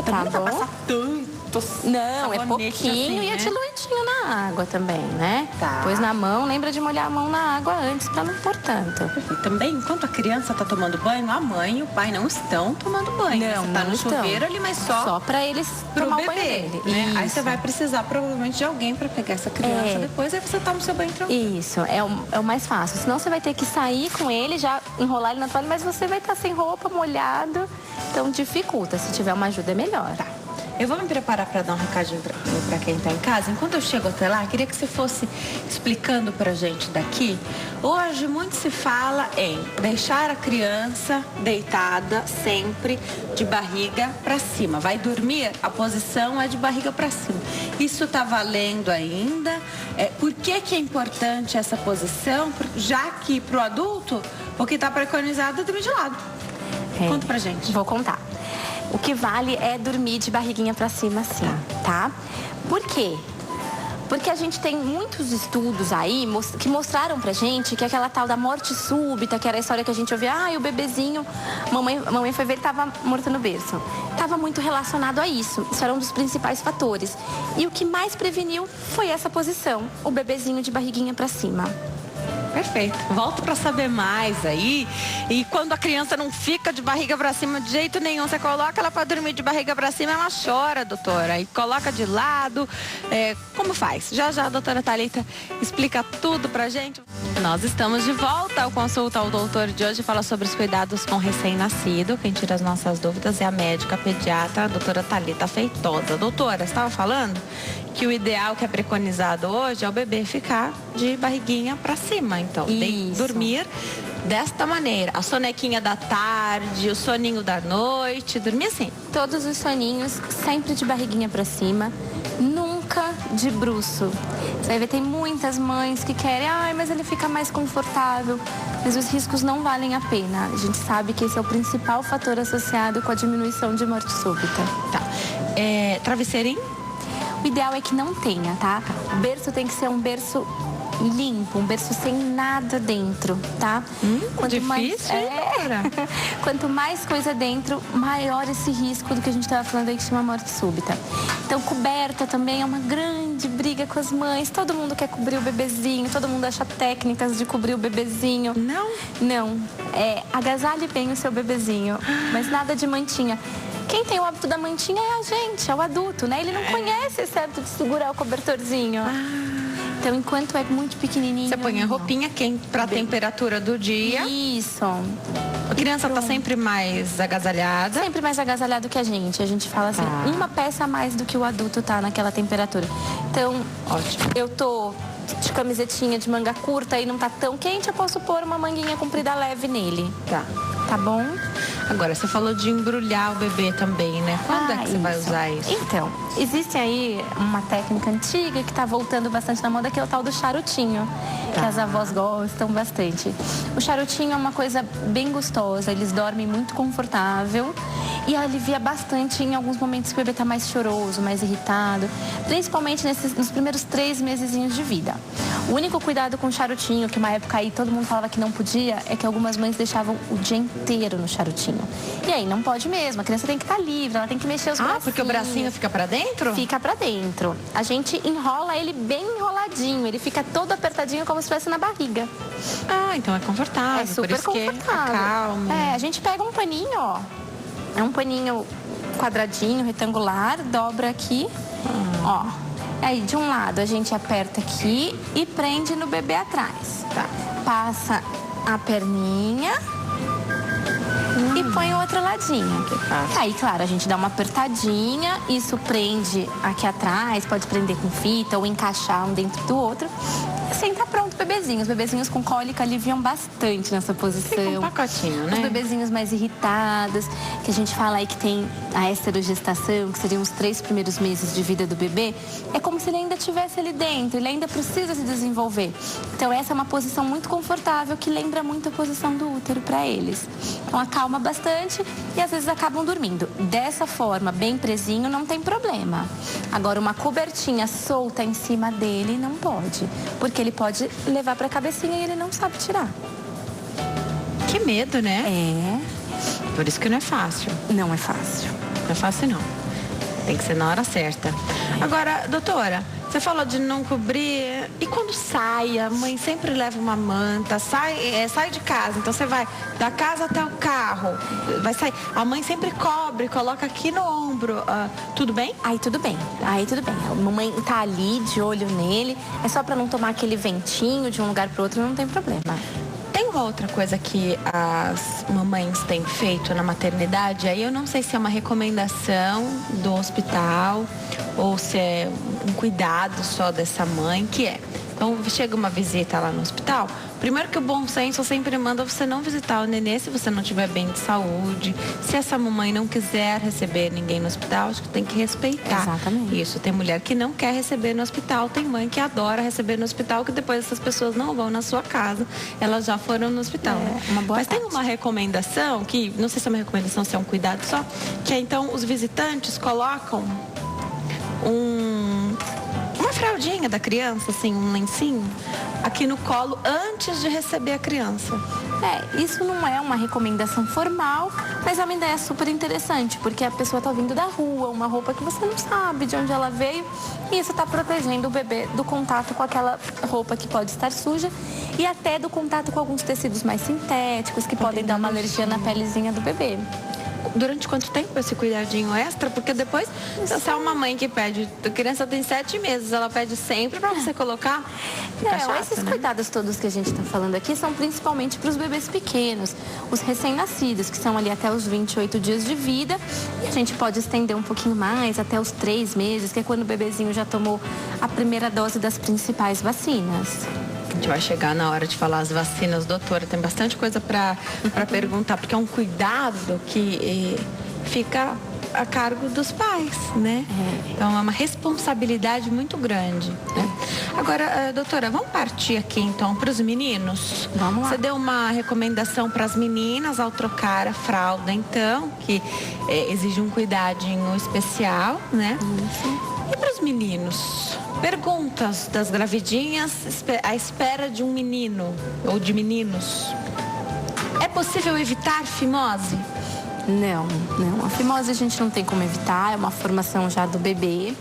Tá bom? Passar tanto não, é pouquinho assim, e é diluidinho na água também, né? Tá. Pois na mão, lembra de molhar a mão na água antes pra não pôr tanto. E também, enquanto a criança tá tomando banho, a mãe e o pai não estão tomando banho. Não, você tá não no estão. chuveiro ali, mas só pra eles tomar o banho dele. Né? Aí você vai precisar provavelmente de alguém pra pegar essa criança depois, aí você toma o seu banho tranquilo. Isso, é o mais fácil. Senão você vai ter que sair com ele, já enrolar ele na toalha, mas você vai estar sem roupa, molhado. Então dificulta. Se tiver uma ajuda, é melhor. Tá. Eu vou me preparar para dar um recadinho para quem está em casa. Enquanto eu chego até lá, queria que você fosse explicando para a gente daqui. Hoje, muito se fala em deixar a criança deitada sempre de barriga para cima. Vai dormir, a posição é de barriga para cima. Isso está valendo ainda? Por que é importante essa posição? Já que para o adulto, o que está preconizado é dormir de lado. Conta pra gente. Vou contar. O que vale é dormir de barriguinha pra cima assim, tá? Por quê? Porque a gente tem muitos estudos aí que mostraram pra gente que aquela tal da morte súbita, que era a história que a gente ouvia, o bebezinho, mamãe foi ver, ele tava morto no berço. Tava muito relacionado a isso. Isso era um dos principais fatores. E o que mais preveniu foi essa posição, o bebezinho de barriguinha pra cima. Perfeito. Volto para saber mais aí. E quando a criança não fica de barriga para cima de jeito nenhum, você coloca ela para dormir de barriga para cima, ela chora, doutora. E coloca de lado. Como faz? Já a doutora Thalita explica tudo pra gente. Nós estamos de volta ao Consulta ao Doutor de hoje. Fala sobre os cuidados com recém-nascido. Quem tira as nossas dúvidas é a médica pediatra, a doutora Thalita Feitosa. Doutora, você estava falando que o ideal que é preconizado hoje é o bebê ficar de barriguinha para cima. Então, dormir desta maneira. A sonequinha da tarde, o soninho da noite, dormir assim. Todos os soninhos sempre de barriguinha para cima, nunca de bruço. Você vai ver, tem muitas mães que querem, mas ele fica mais confortável. Mas os riscos não valem a pena. A gente sabe que esse é o principal fator associado com a diminuição de morte súbita. Tá. Travesseirinho? O ideal é que não tenha, tá? O berço tem que ser um berço limpo, um berço sem nada dentro, tá? Quanto difícil, Quanto mais coisa dentro, maior esse risco do que a gente estava falando aí, que chama morte súbita. Então, coberta também é uma grande briga com as mães. Todo mundo quer cobrir o bebezinho, todo mundo acha técnicas de cobrir o bebezinho. Não? Não. Agasalhe bem o seu bebezinho, mas nada de mantinha. Quem tem o hábito da mantinha é a gente, é o adulto, né? Ele não conhece esse hábito de segurar o cobertorzinho. Então, enquanto é muito pequenininho... Você põe a roupinha quente para a temperatura do dia. Isso. A criança está sempre mais agasalhada. Sempre mais agasalhado que a gente. A gente fala assim, uma peça a mais do que o adulto tá naquela temperatura. Então, ótimo. Eu tô de camisetinha de manga curta e não tá tão quente, eu posso pôr uma manguinha comprida leve nele. Tá bom? Agora, você falou de embrulhar o bebê também, né? Quando é que você vai usar isso? Então, existe aí uma técnica antiga que tá voltando bastante na moda, que é o tal do charutinho, que as avós gostam bastante. O charutinho é uma coisa bem gostosa, eles dormem muito confortável e alivia bastante em alguns momentos que o bebê tá mais choroso, mais irritado, principalmente nos primeiros 3 mesezinhos de vida. O único cuidado com o charutinho, que uma época aí todo mundo falava que não podia, é que algumas mães deixavam o dia inteiro no charutinho. E aí não pode mesmo, a criança tem que estar livre, ela tem que mexer os bracinhos. Porque o bracinho fica pra dentro? Fica pra dentro. A gente enrola ele bem enroladinho, ele fica todo apertadinho como se estivesse na barriga. Então é confortável. É super por isso confortável. Que acalma. A gente pega um paninho, ó. É um paninho quadradinho, retangular, dobra aqui, ó. Aí, de um lado, a gente aperta aqui e prende no bebê atrás. Passa a perninha e põe o outro ladinho. Aí, claro, a gente dá uma apertadinha, isso prende aqui atrás, pode prender com fita ou encaixar um dentro do outro. Assim, tá pronto o bebezinho. Os bebezinhos com cólica aliviam bastante nessa posição. Fica um pacotinho, né? Os bebezinhos mais irritados, que a gente fala aí que tem a esterogestação, que seriam os 3 primeiros meses de vida do bebê, é como se ele ainda estivesse ali dentro, ele ainda precisa se desenvolver. Então, essa é uma posição muito confortável, que lembra muito a posição do útero para eles. Então, acalma bastante e às vezes acabam dormindo. Dessa forma, bem presinho, não tem problema. Agora, uma cobertinha solta em cima dele não pode, porque ele pode levar para a cabecinha e ele não sabe tirar. Que medo, né? Por isso que não é fácil. Não é fácil. Não é fácil, não. Tem que ser na hora certa. Agora, doutora, você falou de não cobrir. E quando sai, a mãe sempre leva uma manta, sai de casa. Então você vai da casa até o carro, vai sair. A mãe sempre cobre, coloca aqui no ombro. Tudo bem? Aí tudo bem. A mamãe tá ali de olho nele. É só para não tomar aquele ventinho de um lugar para outro, não tem problema. Tem uma outra coisa que as mamães têm feito na maternidade, aí eu não sei se é uma recomendação do hospital ou se é um cuidado só dessa mãe, que é. Então, chega uma visita lá no hospital, primeiro que o bom senso sempre manda você não visitar o nenê se você não estiver bem de saúde. Se essa mamãe não quiser receber ninguém no hospital, acho que tem que respeitar. Exatamente. Isso, tem mulher que não quer receber no hospital, tem mãe que adora receber no hospital, que depois essas pessoas não vão na sua casa, elas já foram no hospital. Mas tem uma recomendação, que não sei se é uma recomendação, se é um cuidado só, que é então os visitantes colocam uma fraldinha da criança, assim, um lencinho, aqui no colo antes de receber a criança. Isso não é uma recomendação formal, mas é uma ideia super interessante, porque a pessoa tá vindo da rua, uma roupa que você não sabe de onde ela veio, e isso tá protegendo o bebê do contato com aquela roupa que pode estar suja e até do contato com alguns tecidos mais sintéticos que podem dar uma alergia na pelezinha do bebê. Durante quanto tempo esse cuidadinho extra? Porque depois, se é uma mãe que pede, a criança tem 7 meses, ela pede sempre para você colocar. Esses cuidados todos que a gente está falando aqui são principalmente para os bebês pequenos, os recém-nascidos, que são ali até os 28 dias de vida. E a gente pode estender um pouquinho mais, até os 3 meses, que é quando o bebezinho já tomou a primeira dose das principais vacinas. A gente vai chegar na hora de falar as vacinas, doutora. Tem bastante coisa para perguntar, porque é um cuidado que fica a cargo dos pais, né? Então é uma responsabilidade muito grande, né? Agora, doutora, vamos partir aqui então para os meninos? Vamos lá. Você deu uma recomendação para as meninas ao trocar a fralda, então, que exige um cuidadinho especial, né? Isso. E para os meninos? Perguntas das gravidinhas à espera de um menino ou de meninos. É possível evitar fimose? Não. A fimose a gente não tem como evitar, é uma formação já do bebê.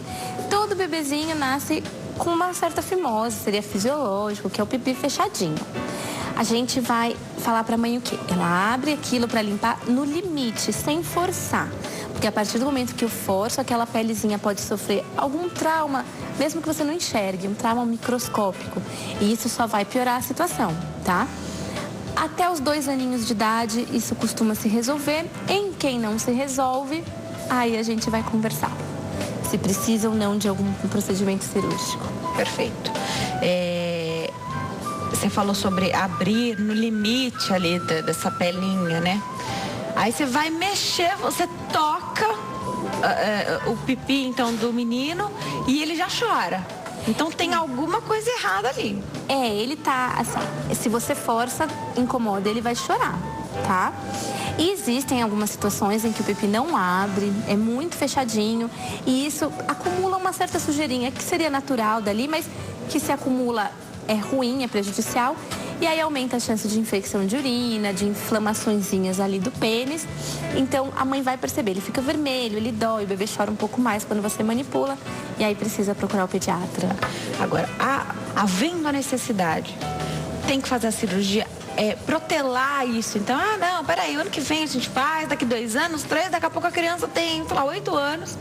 Todo bebezinho nasce com uma certa fimose, seria fisiológico, que é o pipi fechadinho. A gente vai falar para a mãe o quê? Ela abre aquilo para limpar no limite, sem forçar. Porque a partir do momento que eu forço, aquela pelezinha pode sofrer algum trauma, mesmo que você não enxergue, um trauma microscópico. E isso só vai piorar a situação, tá? Até os 2 aninhos de idade, isso costuma se resolver. Em quem não se resolve, aí a gente vai conversar. Se precisa ou não de algum procedimento cirúrgico. Perfeito. Você falou sobre abrir no limite ali dessa pelinha, né? Aí você vai mexer, você toca o pipi, então, do menino e ele já chora. Então tem alguma coisa errada ali. Ele tá, assim, se você força, incomoda, ele vai chorar, tá? E existem algumas situações em que o pipi não abre, é muito fechadinho e isso acumula uma certa sujeirinha que seria natural dali, mas que se acumula é ruim, é prejudicial. E aí aumenta a chance de infecção de urina, de inflamaçõezinhas ali do pênis. Então a mãe vai perceber, ele fica vermelho, ele dói, o bebê chora um pouco mais quando você manipula. E aí precisa procurar o pediatra. Agora, havendo a necessidade, tem que fazer a cirurgia, protelar isso. Então, não, peraí, ano que vem a gente faz, daqui 2 anos, 3, daqui a pouco a criança tem, sei lá, 8 anos.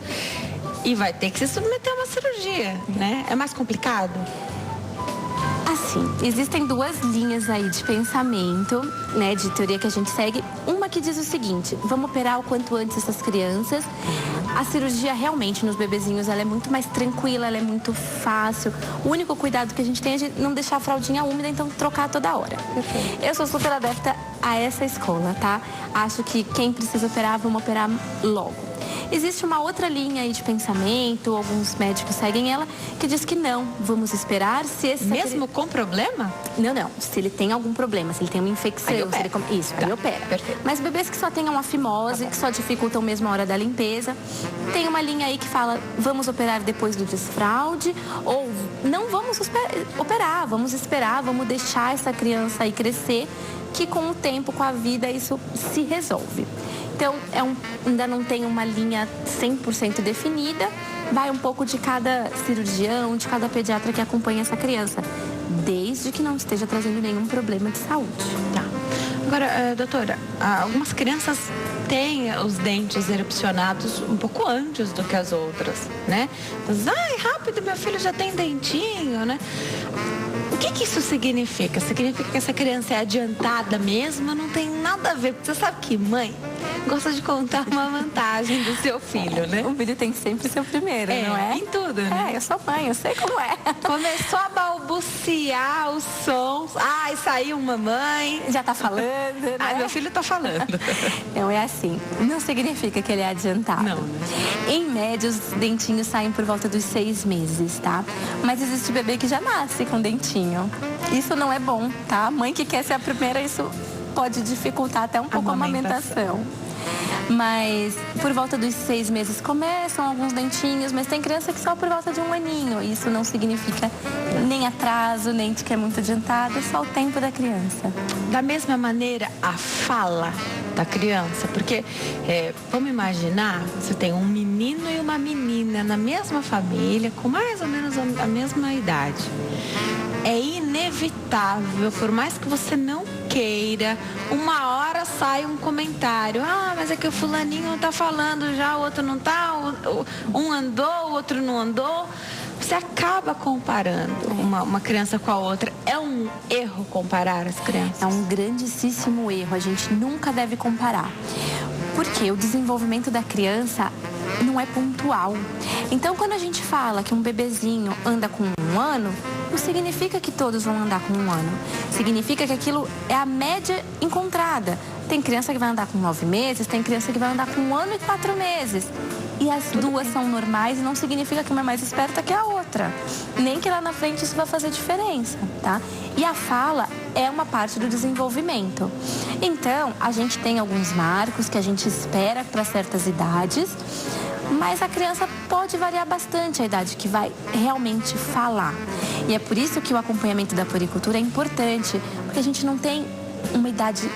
E vai ter que se submeter a uma cirurgia, né? É mais complicado? Assim, existem 2 linhas aí de pensamento, né, de teoria que a gente segue. Uma que diz o seguinte: vamos operar o quanto antes essas crianças. A cirurgia realmente nos bebezinhos, ela é muito mais tranquila, ela é muito fácil. O único cuidado que a gente tem é de não deixar a fraldinha úmida, então trocar toda hora. Eu sou super adepta a essa escola, tá? Acho que quem precisa operar, vamos operar logo. Existe uma outra linha aí de pensamento, alguns médicos seguem ela, que diz que não, vamos esperar se esse... Mesmo com problema? Não. Se ele tem algum problema, se ele tem uma infecção, aí opera. Aí opera. Perfeito. Mas bebês que só tenham uma fimose, que só dificultam mesmo a hora da limpeza, tem uma linha aí que fala, vamos operar depois do desfraude, ou não vamos operar, vamos esperar, vamos deixar essa criança aí crescer, que com o tempo, com a vida, isso se resolve. Então, ainda não tem uma linha 100% definida, vai um pouco de cada cirurgião, de cada pediatra que acompanha essa criança, desde que não esteja trazendo nenhum problema de saúde. Tá. Agora, doutora, algumas crianças têm os dentes erupcionados um pouco antes do que as outras, né? Então, rápido, meu filho já tem dentinho, né? O que isso significa? Significa que essa criança é adiantada mesmo? Não tem nada a ver, porque você sabe que mãe gosta de contar uma vantagem do seu filho, né? O filho tem sempre ser o primeiro, não é? Em tudo, né? Eu sou mãe, eu sei como é. Começou a balbuciar os sons. Saiu mamãe. Já tá falando, né? Meu filho tá falando. Não é assim. Não significa que ele é adiantado. Não, né? Em média, os dentinhos saem por volta dos 6 meses, tá? Mas existe bebê que já nasce com dentinho. Isso não é bom, tá? Mãe que quer ser a primeira, isso pode dificultar até um pouco a amamentação. Mas por volta dos 6 meses começam alguns dentinhos, mas tem criança que só por volta de 1 aninho. Isso não significa nem atraso, nem de que é muito adiantado, é só o tempo da criança. Da mesma maneira, a fala da criança, porque vamos imaginar, você tem um menino e uma menina na mesma família, com mais ou menos a mesma idade. É inevitável, por mais que você não queira, uma hora sai um comentário. Mas é que o fulaninho tá falando já, o outro não tá, um andou, o outro não andou. Você acaba comparando uma criança com a outra. É um erro comparar as crianças? É um grandíssimo erro, a gente nunca deve comparar. Porque o desenvolvimento da criança não é pontual. Então, quando a gente fala que um bebezinho anda com 1 ano, não significa que todos vão andar com 1 ano. Significa que aquilo é a média encontrada. Tem criança que vai andar com 9 meses, tem criança que vai andar com 1 ano e 4 meses. E as duas são normais e não significa que uma é mais esperta que a outra. Nem que lá na frente isso vai fazer diferença, tá? E a fala é uma parte do desenvolvimento. Então, a gente tem alguns marcos que a gente espera para certas idades, mas a criança pode variar bastante a idade que vai realmente falar. E é por isso que o acompanhamento da puericultura é importante, porque a gente não tem uma idade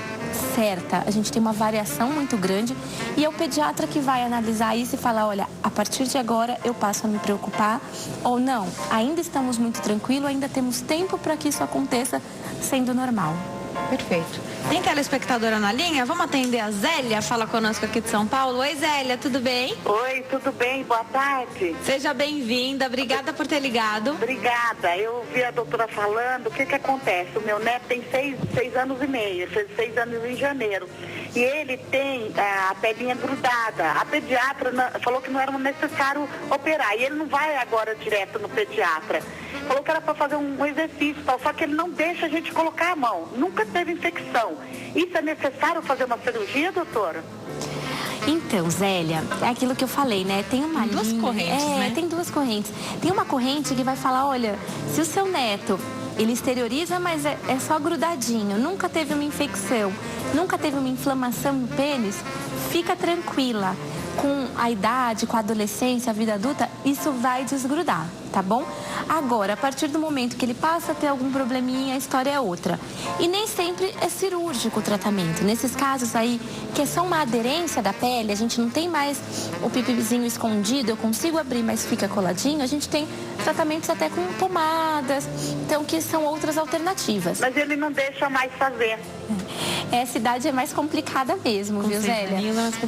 certa, a gente tem uma variação muito grande e é o pediatra que vai analisar isso e falar, olha, a partir de agora eu passo a me preocupar ou não, ainda estamos muito tranquilos, ainda temos tempo para que isso aconteça sendo normal. Perfeito. Tem telespectadora na linha? Vamos atender a Zélia, fala conosco aqui de São Paulo. Oi, Zélia, tudo bem? Oi, tudo bem? Boa tarde. Seja bem-vinda, obrigada por ter ligado. Obrigada. Eu ouvi a doutora falando, o que acontece? O meu neto tem 6 anos e meio, fez 6 anos em janeiro. E ele tem a pelinha grudada. A pediatra falou que não era necessário operar. E ele não vai agora direto no pediatra. Falou que era para fazer um exercício, só que ele não deixa a gente colocar a mão. Nunca teve infecção. Isso é necessário fazer uma cirurgia, doutora? Então, Zélia, é aquilo que eu falei, né? Tem uma linha... Duas correntes, né? Tem duas correntes. Tem uma corrente que vai falar, olha, se o seu neto, ele exterioriza, mas é só grudadinho, nunca teve uma infecção, nunca teve uma inflamação no pênis, fica tranquila. Com a idade, com a adolescência, a vida adulta, isso vai desgrudar, tá bom? Agora, a partir do momento que ele passa a ter algum probleminha, a história é outra. E nem sempre é cirúrgico o tratamento. Nesses casos aí, que é só uma aderência da pele, a gente não tem mais o pipizinho escondido, eu consigo abrir, mas fica coladinho, a gente tem tratamentos até com pomadas, então que são outras alternativas. Mas ele não deixa mais fazer. Essa idade é mais complicada mesmo, viu, Zélia?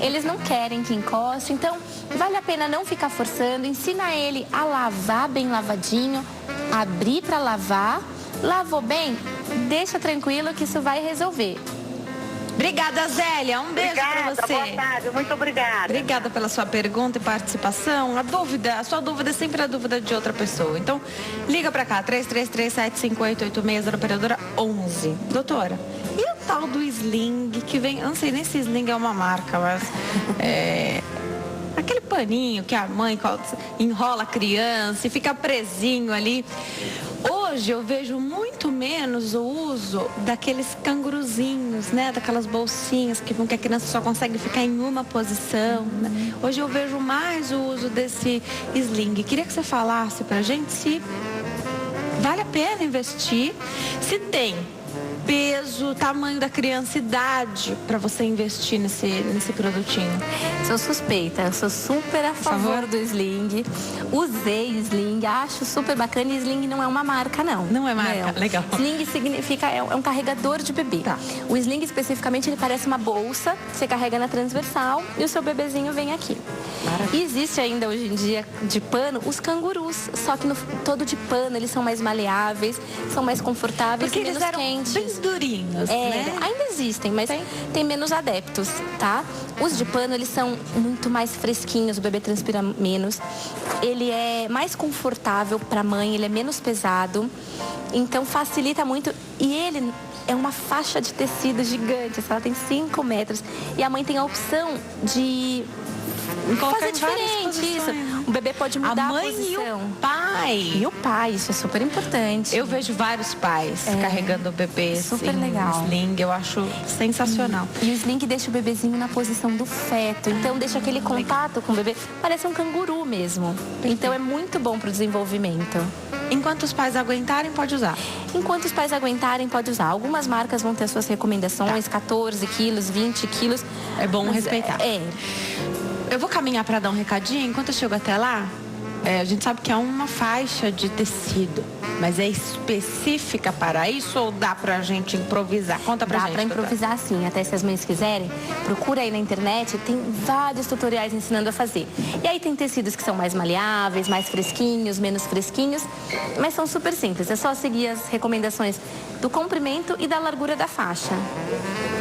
Eles não querem que encoste, então vale a pena não ficar forçando, ensina ele a lavar bem lavadinho, abrir para lavar, lavou bem, deixa tranquilo que isso vai resolver. Obrigada, Zélia. Um beijo para você. Boa tarde, muito obrigada. Obrigada pela sua pergunta e participação. A sua dúvida é sempre a dúvida de outra pessoa. Então, liga para cá, 33375886, da operadora 11. Doutora, e o tal do sling que vem, eu não sei nem se sling é uma marca, mas aquele paninho que a mãe enrola a criança e fica presinho ali. Hoje eu vejo muito menos o uso daqueles canguruzinhos, né? Daquelas bolsinhas que a criança só consegue ficar em uma posição, né? Hoje eu vejo mais o uso desse sling. Queria que você falasse pra gente se vale a pena investir, se tem peso, tamanho da criança, idade para você investir nesse produtinho. Sou suspeita, eu sou super a favor do sling. Usei sling, acho super bacana e sling não é uma marca, não. Não é marca, não. Legal. Sling significa, é um carregador de bebê. Tá. O sling especificamente, ele parece uma bolsa, você carrega na transversal e o seu bebezinho vem aqui. E existe ainda hoje em dia de pano os cangurus, só que todo de pano eles são mais maleáveis, são mais confortáveis. Porque e menos eles eram quentes. bem durinhos, né? Ainda existem, mas tem menos adeptos, tá? Os de pano, eles são muito mais fresquinhos, o bebê transpira menos. Ele é mais confortável para a mãe, ele é menos pesado, então facilita muito. E ele é uma faixa de tecido gigante, ela tem 5 metros. E a mãe tem a opção de fazer diferente isso. O bebê pode mudar a posição. E o pai. E o pai, isso é super importante. Eu vejo vários pais carregando bebês super legal. Sling, eu acho sensacional. E o sling deixa o bebezinho na posição do feto, então deixa aquele contato com o bebê, parece um canguru mesmo. Então é muito bom para o desenvolvimento. Enquanto os pais aguentarem, pode usar. Enquanto os pais aguentarem, pode usar. Algumas marcas vão ter suas recomendações, 14 quilos, 20 quilos. É bom respeitar. É. Eu vou caminhar para dar um recadinho. Enquanto eu chego até lá, a gente sabe que é uma faixa de tecido, mas é específica para isso ou dá pra gente improvisar? Conta pra gente. Dá pra improvisar sim, até se as mães quiserem, procura aí na internet, tem vários tutoriais ensinando a fazer. E aí tem tecidos que são mais maleáveis, mais fresquinhos, menos fresquinhos, mas são super simples, é só seguir as recomendações do comprimento e da largura da faixa.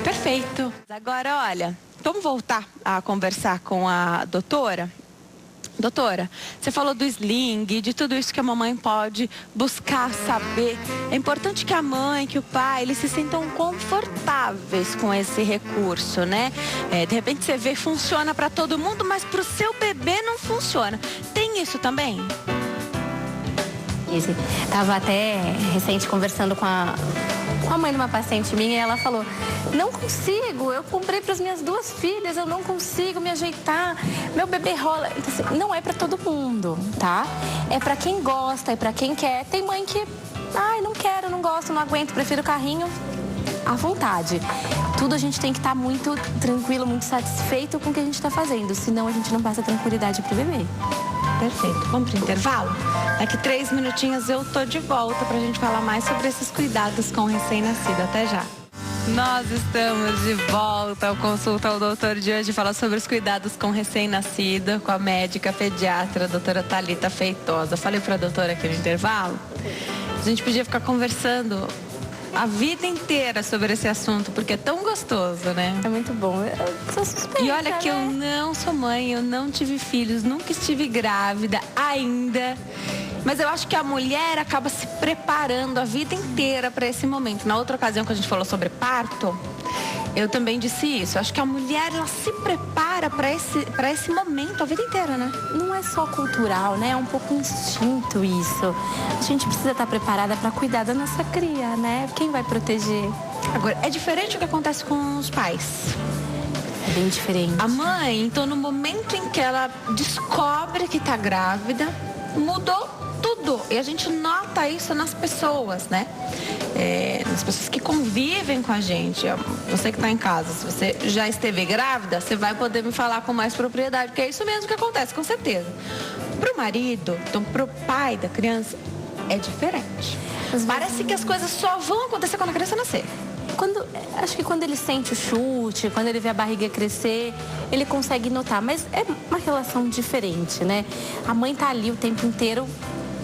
Perfeito. Agora, olha, vamos voltar a conversar com a doutora. Doutora, você falou do sling, de tudo isso que a mamãe pode buscar saber. É importante que a mãe, que o pai, eles se sintam confortáveis com esse recurso, né? De repente você vê, funciona para todo mundo, mas para o seu bebê não funciona. Tem isso também? Estava até recente conversando com com a mãe de uma paciente minha, e ela falou: não consigo, eu comprei para as minhas 2 filhas, eu não consigo me ajeitar, meu bebê rola. Então, assim, não é para todo mundo, tá? É para quem gosta, é para quem quer. Tem mãe que, ai, não quero, não gosto, não aguento, prefiro o carrinho. À vontade. Tudo a gente tem que estar muito tranquilo, muito satisfeito com o que a gente está fazendo, senão a gente não passa tranquilidade pro bebê. Perfeito. Vamos pro intervalo? Daqui 3 minutinhos eu tô de volta pra gente falar mais sobre esses cuidados com o recém-nascido. Até já. Nós estamos de volta ao Consulta ao Doutor de hoje, falar sobre os cuidados com recém-nascido, com a médica pediatra, a doutora Thalita Feitosa. Falei pra doutora aqui no intervalo, a gente podia ficar conversando a vida inteira sobre esse assunto, porque é tão gostoso, né? É muito bom. Eu sou suspeita, e olha que né? eu não sou mãe, eu não tive filhos, nunca estive grávida ainda. Mas eu acho que a mulher acaba se preparando a vida inteira para esse momento. Na outra ocasião que a gente falou sobre parto, eu também disse isso. Eu acho que a mulher, ela se prepara para esse momento a vida inteira, né? Não é só cultural, né? É um pouco instinto isso. A gente precisa estar preparada para cuidar da nossa cria, né? Quem vai proteger? Agora, é diferente o que acontece com os pais. É bem diferente. A mãe, então, no momento em que ela descobre que está grávida, mudou tudo. E a gente nota isso nas pessoas, né? Nas pessoas que convivem com a gente. Você que está em casa, se você já esteve grávida, você vai poder me falar com mais propriedade, porque é isso mesmo que acontece, com certeza. Pro marido, então pro pai da criança, é diferente. Parece que as coisas só vão acontecer quando a criança nascer. Acho que quando ele sente o chute, quando ele vê a barriga crescer, ele consegue notar. Mas é uma relação diferente, né? A mãe tá ali o tempo inteiro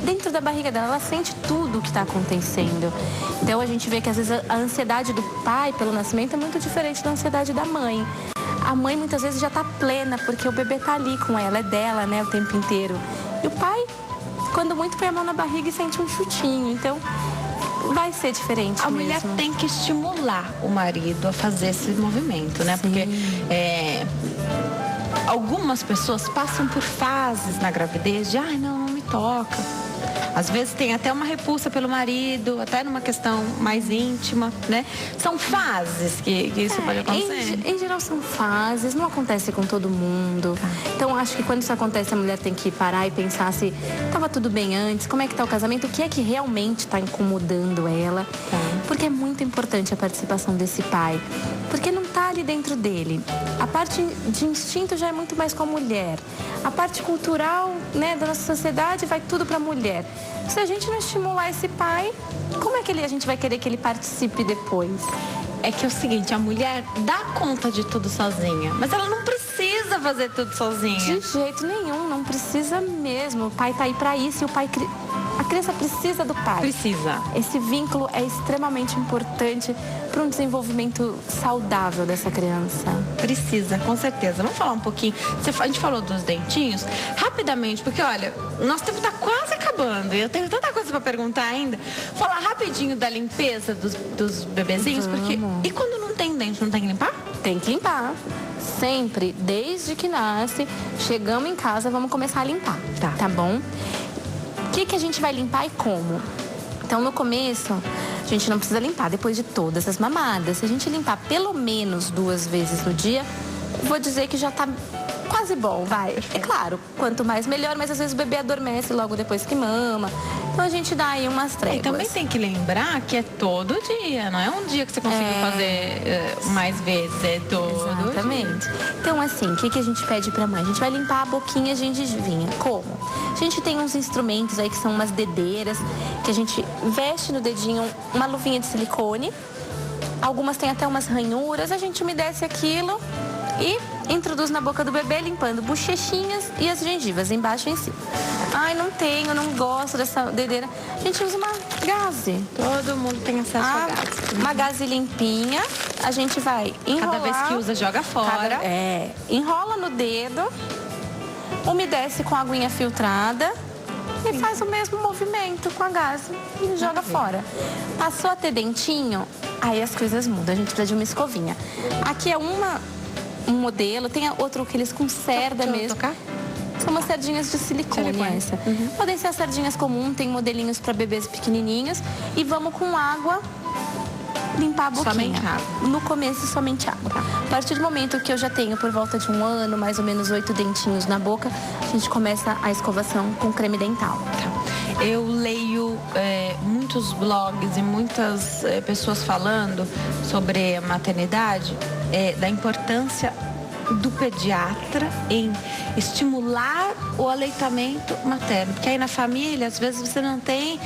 dentro da barriga dela, ela sente tudo o que está acontecendo. Então a gente vê que às vezes a ansiedade do pai pelo nascimento é muito diferente da ansiedade da mãe. A mãe muitas vezes já está plena, porque o bebê está ali com ela, é dela, né, o tempo inteiro. E o pai, quando muito, põe a mão na barriga e sente um chutinho. Então vai ser diferente a mesmo. Mulher tem que estimular o marido a fazer esse movimento, né? Sim. Porque algumas pessoas passam por fases na gravidez de, ai, não me toca. Às vezes tem até uma repulsa pelo marido, até numa questão mais íntima, né? São fases que isso pode acontecer. Em geral são fases, não acontece com todo mundo. Então acho que quando isso acontece, a mulher tem que parar e pensar se estava tudo bem antes, como é que está o casamento, o que é que realmente está incomodando ela. Porque é muito importante a participação desse pai. Porque não está ali dentro dele. A parte de instinto já é muito mais com a mulher. A parte cultural, né, da nossa sociedade vai tudo para a mulher. Se a gente não estimular esse pai, como é que a gente vai querer que ele participe depois? É que é o seguinte, a mulher dá conta de tudo sozinha, mas ela não precisa fazer tudo sozinha. De jeito nenhum, não precisa mesmo. O pai tá aí para isso e a criança precisa do pai. Precisa. Esse vínculo é extremamente importante para um desenvolvimento saudável dessa criança. Precisa, com certeza. Vamos falar um pouquinho. A gente falou dos dentinhos, rapidamente, porque olha, nosso tempo está quase acabando e eu tenho tanta coisa para perguntar ainda. Falar rapidinho da limpeza dos bebezinhos, porque e quando não tem dente, não tem que limpar? Tem que limpar. Sempre, desde que nasce, chegamos em casa, vamos começar a limpar. Tá bom? O que a gente vai limpar e como? Então, no começo, a gente não precisa limpar depois de todas as mamadas. Se a gente limpar pelo menos 2 vezes no dia, vou dizer que já tá quase bom, vai. É claro, quanto mais melhor, mas às vezes o bebê adormece logo depois que mama. Então a gente dá aí umas tréguas. E também tem que lembrar que é todo dia, não é um dia que você consegue fazer mais vezes, é todo Exatamente. dia. Então, assim, o que a gente pede pra mãe? A gente vai limpar a boquinha gengivinha. Como? A gente tem uns instrumentos aí que são umas dedeiras, que a gente veste no dedinho uma luvinha de silicone. Algumas têm até umas ranhuras, a gente umedece aquilo e introduz na boca do bebê, limpando bochechinhas e as gengivas, embaixo e em cima. Ai, não tenho, não gosto dessa dedeira. A gente usa uma gaze. Todo mundo tem acesso a gaze. Uma gaze limpinha, a gente vai enrolar. Cada vez que usa, joga fora. Enrola no dedo, umedece com a aguinha filtrada e faz o mesmo movimento com a gaze e joga fora. Passou a ter dentinho, aí as coisas mudam. A gente precisa de uma escovinha. Aqui é um modelo, tem outro que eles com cerda mesmo. São umas sardinhas de silicone essa. Podem ser as sardinhas comuns, tem modelinhos para bebês pequenininhos. E vamos com água limpar a boquinha. Somente água. No começo, somente água. A partir do momento que eu já tenho por volta de 1 ano, mais ou menos 8 dentinhos na boca, a gente começa a escovação com creme dental. Eu leio muitos blogs e muitas pessoas falando sobre a maternidade, da importância do pediatra em estimular o aleitamento materno. Porque aí na família, às vezes você não tem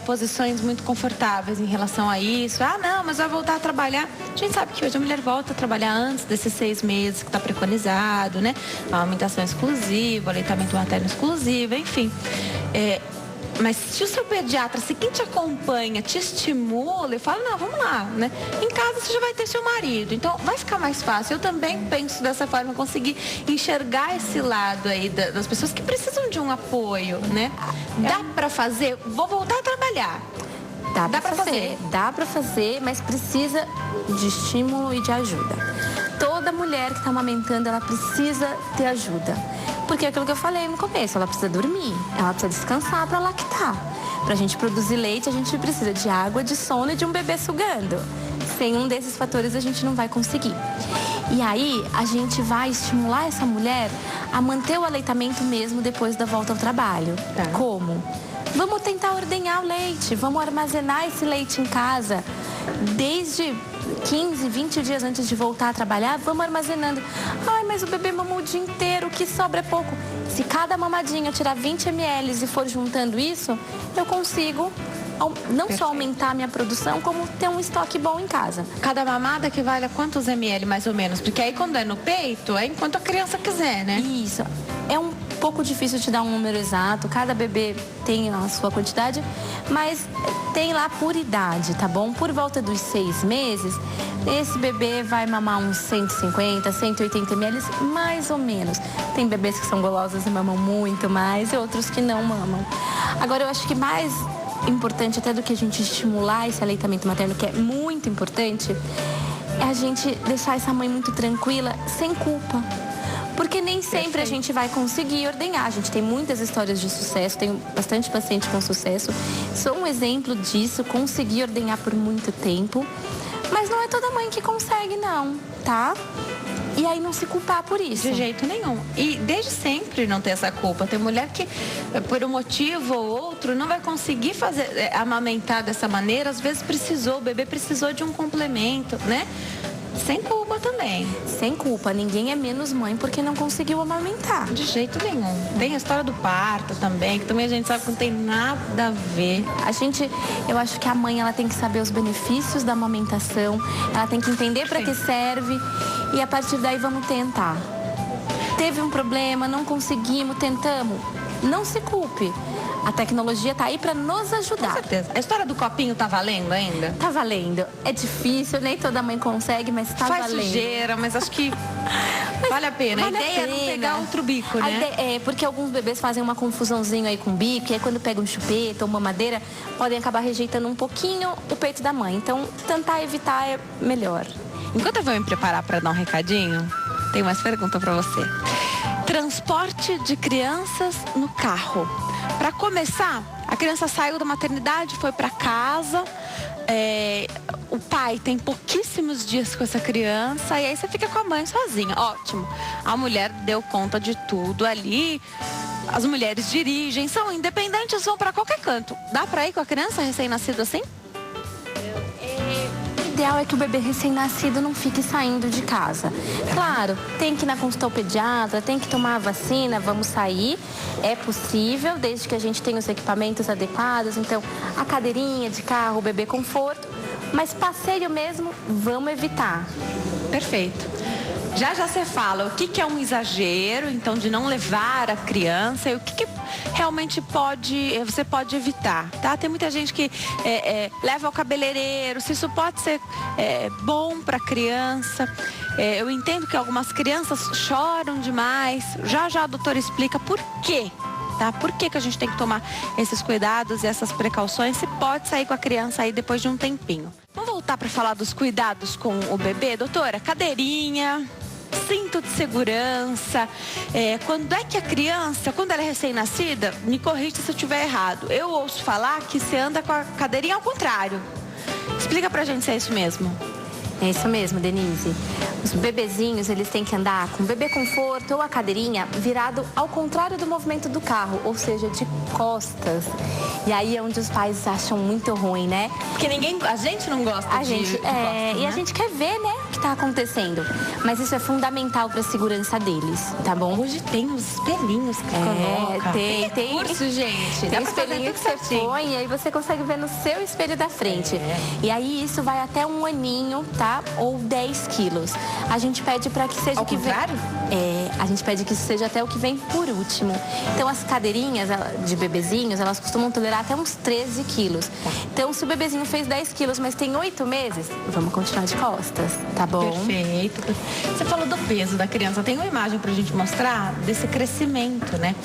posições muito confortáveis em relação a isso. Ah, não, mas vai voltar a trabalhar. A gente sabe que hoje a mulher volta a trabalhar antes desses 6 meses que está preconizado, né? A amamentação exclusiva, o aleitamento materno exclusivo, enfim. Mas se o seu pediatra, se quem te acompanha, te estimula e fala, não, vamos lá, né? Em casa você já vai ter seu marido, então vai ficar mais fácil. Eu também penso dessa forma, conseguir enxergar esse lado aí das pessoas que precisam de um apoio, né? Dá pra fazer? Vou voltar a trabalhar. Dá pra fazer. Dá pra fazer, mas precisa de estímulo e de ajuda. Toda mulher que tá amamentando, ela precisa ter ajuda. Porque é aquilo que eu falei no começo, ela precisa dormir, ela precisa descansar para lactar. Para a gente produzir leite, a gente precisa de água, de sono e de um bebê sugando. Sem um desses fatores, a gente não vai conseguir. E aí, a gente vai estimular essa mulher a manter o aleitamento mesmo depois da volta ao trabalho. Tá. Como? Vamos tentar ordenhar o leite, vamos armazenar esse leite em casa. Desde 15, 20 dias antes de voltar a trabalhar, vamos armazenando. Ai, mas o bebê mamou o dia inteiro, o que sobra é pouco. Se cada mamadinha tirar 20 ml e for juntando isso, eu consigo não só aumentar a minha produção, como ter um estoque bom em casa. Cada mamada equivale a quantos ml, mais ou menos? Porque aí quando é no peito, é enquanto a criança quiser, né? Isso. É um pouco difícil te dar um número exato, cada bebê tem a sua quantidade, mas tem lá por idade, tá bom? Por volta dos 6 meses, esse bebê vai mamar uns 150, 180 ml, mais ou menos. Tem bebês que são golosos e mamam muito mais e outros que não mamam. Agora, eu acho que mais importante até do que a gente estimular esse aleitamento materno, que é muito importante, é a gente deixar essa mãe muito tranquila, sem culpa. Porque nem sempre a gente vai conseguir ordenhar. A gente tem muitas histórias de sucesso, tem bastante paciente com sucesso. Sou um exemplo disso, consegui ordenhar por muito tempo. Mas não é toda mãe que consegue, não, tá? E aí não se culpar por isso. De jeito nenhum. E desde sempre não ter essa culpa. Tem mulher que, por um motivo ou outro, não vai conseguir amamentar dessa maneira. Às vezes o bebê precisou de um complemento, né? Sem culpa também. Sem culpa. Ninguém é menos mãe porque não conseguiu amamentar. De jeito nenhum. Tem a história do parto também, que também a gente sabe que não tem nada a ver. Eu acho que a mãe, ela tem que saber os benefícios da amamentação, ela tem que entender para que serve e a partir daí vamos tentar. Teve um problema, não conseguimos, tentamos. Não se culpe. A tecnologia tá aí para nos ajudar. Com certeza. A história do copinho tá valendo ainda? Tá valendo. É difícil, nem toda mãe consegue, mas tá valendo. Faz sujeira, mas acho que vale a pena. Vale a ideia é não pegar outro bico, né? É, porque alguns bebês fazem uma confusãozinho aí com o bico, e aí quando pegam chupeta ou mamadeira, podem acabar rejeitando um pouquinho o peito da mãe. Então, tentar evitar é melhor. Enquanto eu vou me preparar para dar um recadinho, tem mais pergunta para você. Transporte de crianças no carro. Para começar, a criança saiu da maternidade, foi para casa, o pai tem pouquíssimos dias com essa criança e aí você fica com a mãe sozinha. Ótimo, a mulher deu conta de tudo ali, as mulheres dirigem, são independentes, vão para qualquer canto. Dá para ir com a criança recém-nascida assim? O ideal é que o bebê recém-nascido não fique saindo de casa. Claro, tem que ir na consulta ao pediatra, tem que tomar a vacina, vamos sair. É possível, desde que a gente tenha os equipamentos adequados. Então, a cadeirinha de carro, o bebê conforto. Mas passeio mesmo, vamos evitar. Perfeito. Já você fala o que é um exagero, então, de não levar a criança e o que realmente você pode evitar, tá? Tem muita gente que leva ao cabeleireiro, se isso pode ser bom para a criança. Eu entendo que algumas crianças choram demais. Já a doutora explica por quê. Tá? Por que a gente tem que tomar esses cuidados e essas precauções se pode sair com a criança aí depois de um tempinho. Vamos voltar para falar dos cuidados com o bebê, doutora? Cadeirinha, cinto de segurança. Quando é que a criança, quando ela é recém-nascida, me corrija se eu estiver errado. Eu ouço falar que você anda com a cadeirinha ao contrário. Explica pra gente se é isso mesmo. É isso mesmo, Denise. Os bebezinhos, eles têm que andar com o bebê conforto ou a cadeirinha virado ao contrário do movimento do carro, ou seja, de costas. E aí é onde os pais acham muito ruim, né? Porque a gente não gosta de costas, né? E a gente quer ver, né, o que tá acontecendo. Mas isso é fundamental para a segurança deles, tá bom? Hoje tem os espelhinhos que coloca. Tem curso, gente. Tem espelhinho que você põe e aí você consegue ver no seu espelho da frente. E aí isso vai até 1 aninho, tá? Ou 10 quilos. A gente pede para que seja o que vem. A gente pede que isso seja até o que vem por último. Então as cadeirinhas de bebezinhos, elas costumam tolerar até uns 13 quilos. Então se o bebezinho fez 10 quilos, mas tem 8 meses, vamos continuar de costas, tá bom? Perfeito. Você falou do peso da criança. Tem uma imagem pra gente mostrar desse crescimento, né?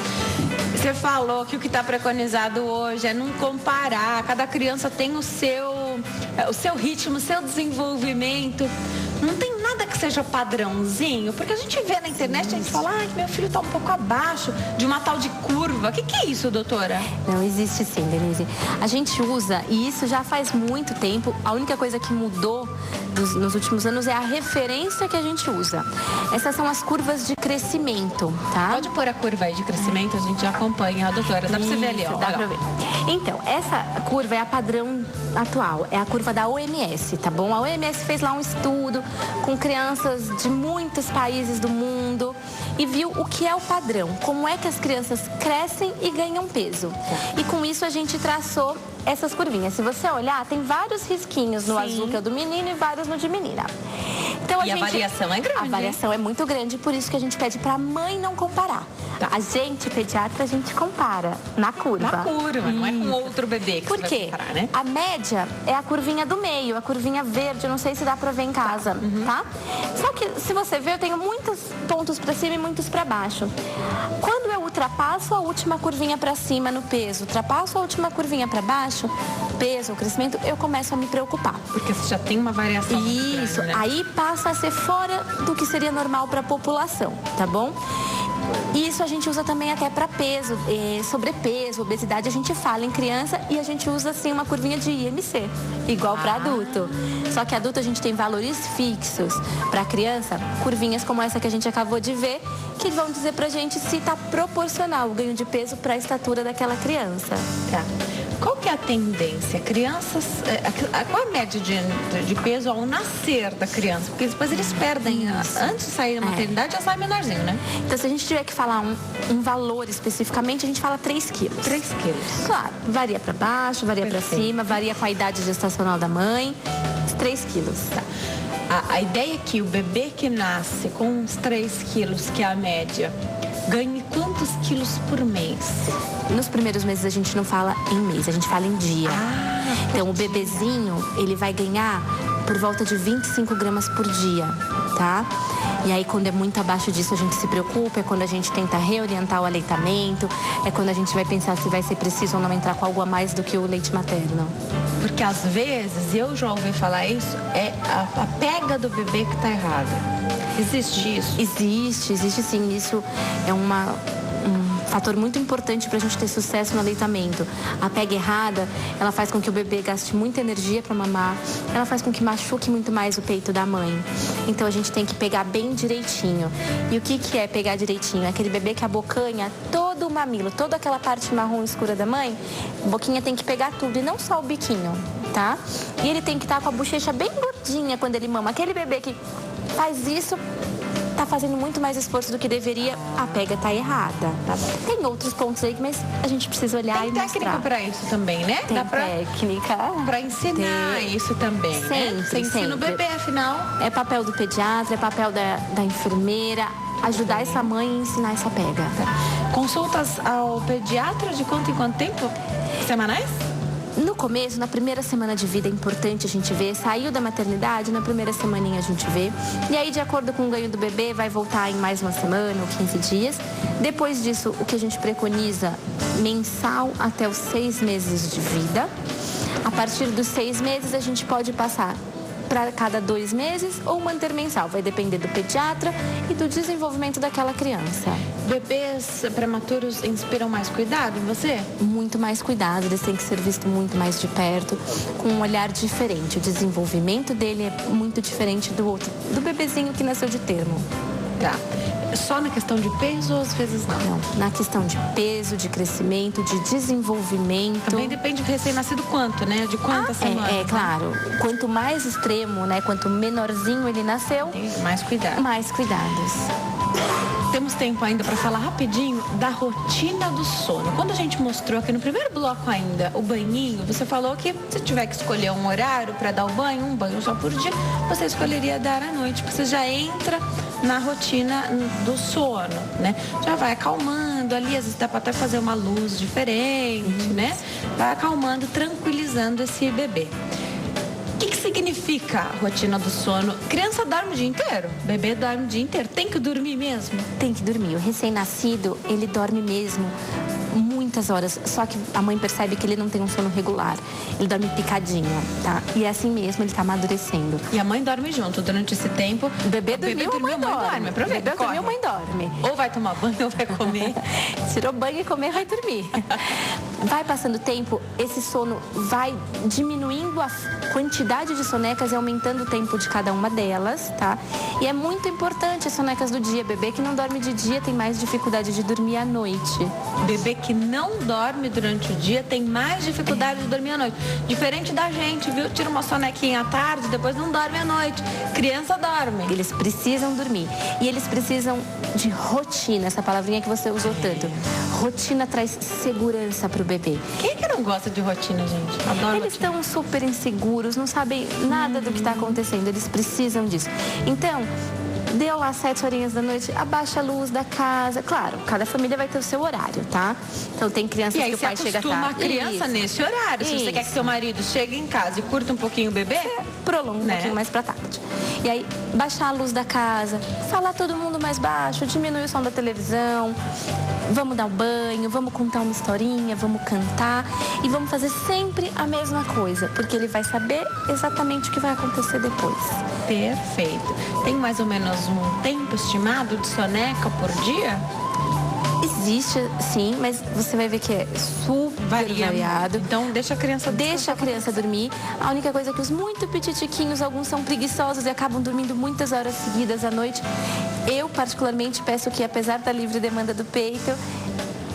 Você falou que o que está preconizado hoje é não comparar. Cada criança tem o seu ritmo, o seu desenvolvimento. Não tem nada que seja padrãozinho, porque a gente vê na internet, a gente fala, meu filho está um pouco abaixo de uma tal de curva. O que é isso, doutora? Não, existe sim, Denise. A gente usa, e isso já faz muito tempo, a única coisa que mudou nos últimos anos é a referência que a gente usa. Essas são as curvas de crescimento, tá? Pode pôr a curva aí de crescimento, a gente já acompanha a doutora. Dá pra você ver ali, ó. Dá pra ver. Então, essa curva é a padrão atual, é a curva da OMS, tá bom? A OMS fez lá um estudo com crianças de muitos países do mundo e viu o que é o padrão, como é que as crianças crescem e ganham peso. E com isso a gente traçou essas curvinhas. Se você olhar, tem vários risquinhos no azul, que é o do menino, e vários no de menina. Então, a variação é grande. A variação é muito grande, por isso que a gente pede pra mãe não comparar. Tá. A gente, pediatra, a gente compara na curva. Na curva, não é com outro bebê que por você quê? vai comparar, né? A média é a curvinha do meio, a curvinha verde, não sei se dá pra ver em casa, tá? Só que, se você ver, eu tenho muitos pontos pra cima e muitos pra baixo. Quando eu ultrapasso a última curvinha pra cima no peso, ultrapasso a última curvinha pra baixo, peso, o crescimento, eu começo a me preocupar. Porque você já tem uma variação muito grande, né? Aí passa a ser fora do que seria normal para a população, tá bom? Isso a gente usa também até para peso, sobrepeso, obesidade, a gente fala em criança e a gente usa assim uma curvinha de IMC, igual para adulto. Só que adulto a gente tem valores fixos. Para criança, curvinhas como essa que a gente acabou de ver, que vão dizer pra gente se está proporcional o ganho de peso para a estatura daquela criança. Tá. Qual que é a tendência? Crianças, qual a média de peso ao nascer da criança? Porque depois eles perdem, antes de sair da maternidade já sai menorzinho, né? Então se a gente tiver que falar um valor especificamente, a gente fala 3 quilos. 3 quilos. Claro, varia para baixo, varia para cima, varia com a idade gestacional da mãe, 3 quilos. Tá. A ideia é que o bebê que nasce com uns 3 quilos, que é a média, ganhe quantos quilos por mês? Nos primeiros meses a gente não fala em mês, a gente fala em dia. Então o bebezinho, ele vai ganhar por volta de 25 gramas por dia, tá? E aí quando é muito abaixo disso a gente se preocupa, é quando a gente tenta reorientar o aleitamento, é quando a gente vai pensar se vai ser preciso ou não entrar com algo a mais do que o leite materno. Porque às vezes, eu já ouvi falar isso, é a pega do bebê que está errada. Existe isso? Existe sim. Isso é um fator muito importante para a gente ter sucesso no aleitamento. A pega errada, ela faz com que o bebê gaste muita energia para mamar, ela faz com que machuque muito mais o peito da mãe. Então a gente tem que pegar bem direitinho. E o que é pegar direitinho? É aquele bebê que abocanha todo o mamilo, toda aquela parte marrom escura da mãe, a boquinha tem que pegar tudo e não só o biquinho, tá? E ele tem que estar com a bochecha bem gordinha quando ele mama. Aquele bebê que faz isso tá fazendo muito mais esforço do que deveria, a pega tá errada. Tá? Tem outros pontos aí, mas a gente precisa olhar e mostrar. Tem técnica para isso também, né? Tem técnica. Para ensinar isso também, né? Você ensina o bebê, afinal. É papel do pediatra, é papel da enfermeira, ajudar essa mãe a ensinar essa pega. Consultas ao pediatra de quanto em quanto tempo? Semanais? No começo, na primeira semana de vida, é importante a gente ver. Saiu da maternidade, na primeira semaninha a gente vê. E aí, de acordo com o ganho do bebê, vai voltar em mais uma semana ou 15 dias. Depois disso, o que a gente preconiza, mensal até os 6 meses de vida. A partir dos 6 meses, a gente pode passar para cada 2 meses ou manter mensal. Vai depender do pediatra e do desenvolvimento daquela criança. Bebês prematuros inspiram mais cuidado em você? Muito mais cuidado, eles têm que ser vistos muito mais de perto, com um olhar diferente. O desenvolvimento dele é muito diferente do bebezinho que nasceu de termo. Tá. Só na questão de peso ou às vezes não? Não, na questão de peso, de crescimento, de desenvolvimento. Também depende do recém-nascido quanto, né? De quantas semanas. É claro. Quanto mais extremo, né? Quanto menorzinho ele nasceu, tem mais cuidado. Mais cuidados. Temos tempo ainda para falar rapidinho da rotina do sono. Quando a gente mostrou aqui no primeiro bloco ainda o banhinho, você falou que se tiver que escolher um horário para dar o banho, um banho só por dia, você escolheria dar à noite, porque você já entra na rotina do sono, né? Já vai acalmando ali, às vezes dá para até fazer uma luz diferente, né? Vai acalmando, tranquilizando esse bebê. O que significa a rotina do sono? Criança dorme o dia inteiro? Bebê dorme o dia inteiro? Tem que dormir mesmo? Tem que dormir. O recém-nascido, ele dorme mesmo muitas horas, só que a mãe percebe que ele não tem um sono regular. Ele dorme picadinho, tá? E é assim mesmo, ele tá amadurecendo. E a mãe dorme junto durante esse tempo? O bebê dormiu, a mãe dorme. Aproveita, bebê dormiu, a mãe dorme. Ou vai tomar banho ou vai comer. Tirou banho e comer, vai dormir. Vai passando o tempo, esse sono vai diminuindo a quantidade de sonecas e aumentando o tempo de cada uma delas, tá? E é muito importante as sonecas do dia. Bebê que não dorme de dia tem mais dificuldade de dormir à noite. Bebê que não dorme durante o dia tem mais dificuldade de dormir à noite. Diferente da gente, viu? Tira uma sonequinha à tarde, depois não dorme à noite. Criança dorme. Eles precisam dormir. E eles precisam de rotina, essa palavrinha que você usou tanto. Rotina traz segurança para o bebê. Quem é que não gosta de rotina, gente? Adoro Eles estão super inseguros, não sabem nada do que está acontecendo. Eles precisam disso. Então, deu lá 7 horinhas da noite, abaixa a luz da casa. Claro, cada família vai ter o seu horário, tá? Então tem crianças que o pai chega tarde. E aí você acostuma a criança nesse horário. Se você quer que seu marido chegue em casa e curta um pouquinho o bebê, você prolonga um pouquinho mais pra tarde. E aí, baixar a luz da casa, falar todo mundo mais baixo, diminuir o som da televisão, vamos dar um banho, vamos contar uma historinha, vamos cantar e vamos fazer sempre a mesma coisa, porque ele vai saber exatamente o que vai acontecer depois. Perfeito. Tem mais ou menos um tempo estimado de soneca por dia? Existe, sim, mas você vai ver que é super variado. Então, deixa a criança dormir. Deixa a criança dormir. A única coisa é que os muito petitiquinhos, alguns são preguiçosos e acabam dormindo muitas horas seguidas à noite. Eu, particularmente, peço que, apesar da livre demanda do peito,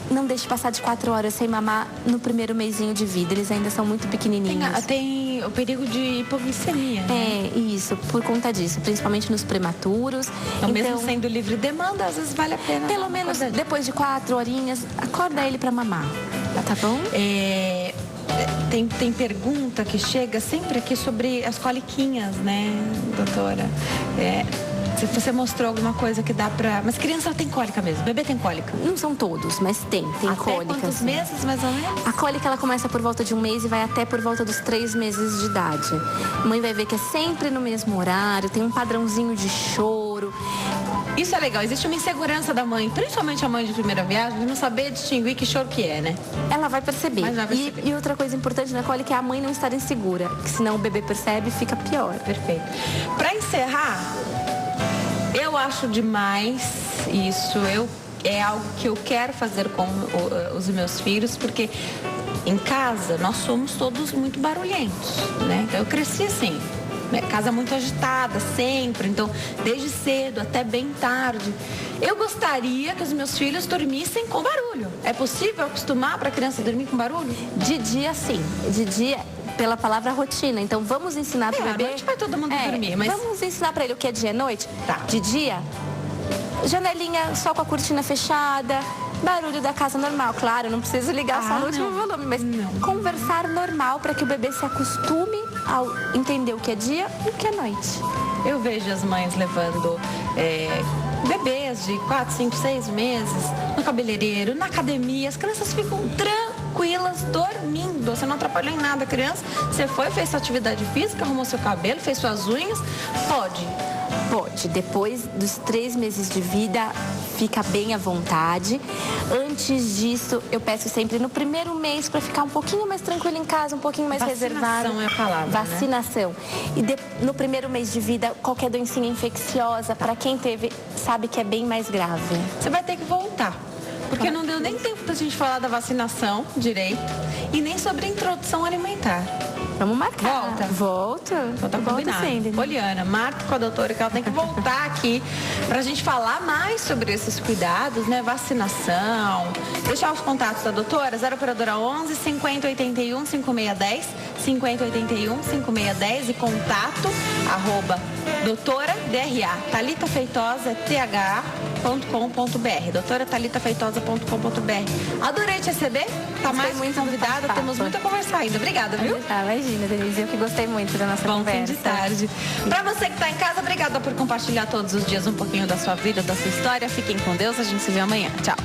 não deixe passar de 4 horas sem mamar no primeiro mesinho de vida. Eles ainda são muito pequenininhos. Tem o perigo de hipoglicemia, né? É, isso, por conta disso. Principalmente nos prematuros. Então, mesmo sendo livre demanda, às vezes vale a pena. Pelo menos depois de 4 horinhas, acorda ele pra mamar. Tá bom? Tem pergunta que chega sempre aqui sobre as coliquinhas, né, doutora? Se você mostrou alguma coisa que dá pra... Mas criança tem cólica mesmo, bebê tem cólica? Não são todos, mas tem cólica. Até quantos meses, mais ou menos? A cólica, ela começa por volta de 1 mês e vai até por volta dos 3 meses de idade. A mãe vai ver que é sempre no mesmo horário, tem um padrãozinho de choro. Isso é legal, existe uma insegurança da mãe, principalmente a mãe de primeira viagem, de não saber distinguir que choro que é, né? Ela vai perceber. Mas vai perceber. E outra coisa importante na cólica é a mãe não estar insegura, que senão o bebê percebe e fica pior. Perfeito. Pra encerrar... Eu acho demais isso, é algo que eu quero fazer com os meus filhos, porque em casa nós somos todos muito barulhentos, né? Então eu cresci assim, né? Casa muito agitada sempre, então desde cedo até bem tarde. Eu gostaria que os meus filhos dormissem com barulho. É possível acostumar para a criança dormir com barulho? De dia, sim. De dia... pela palavra rotina. Então, vamos ensinar pro bebê... À noite vai todo mundo dormir, mas... Vamos ensinar para ele o que é dia e noite? Tá. De dia, janelinha só com a cortina fechada, barulho da casa normal. Claro, não preciso ligar só no último volume, mas conversar normal para que o bebê se acostume ao entender o que é dia e o que é noite. Eu vejo as mães levando bebês de 4, 5, 6 meses no cabeleireiro, na academia. As crianças ficam tranquilas dormindo. Você não atrapalhou em nada a criança. Você foi, fez sua atividade física, arrumou seu cabelo, fez suas unhas. Pode. Pode. Depois dos 3 meses de vida, fica bem à vontade. Antes disso, eu peço sempre no primeiro mês para ficar um pouquinho mais tranquilo em casa, um pouquinho mais reservado. Vacinação é a palavra, Vacinação. né? E no primeiro mês de vida, qualquer doencinha infecciosa, para quem teve, sabe que é bem mais grave. Você vai ter que voltar. Porque não deu nem tempo da gente falar da vacinação direito e nem sobre a introdução alimentar. Vamos marcar. Volta? Volta Tá combinado. sempre. Poliana, marca com a doutora que ela tem que voltar aqui pra gente falar mais sobre esses cuidados, né? Vacinação. Deixar os contatos da doutora, 0 operadora 11 50 81 5610, 50 81 5610 e contato doutora DRA, Thalita Feitosa, th.com.br, doutora thalitafeitosa.com.br. Adorei te receber, tá mais muito convidada, temos muito a conversar ainda. Obrigada, viu? Imagina, Denise, eu que gostei muito da nossa conversa. Bom fim de tarde. Pra você que tá em casa, obrigada por compartilhar todos os dias um pouquinho da sua vida, da sua história. Fiquem com Deus, a gente se vê amanhã. Tchau.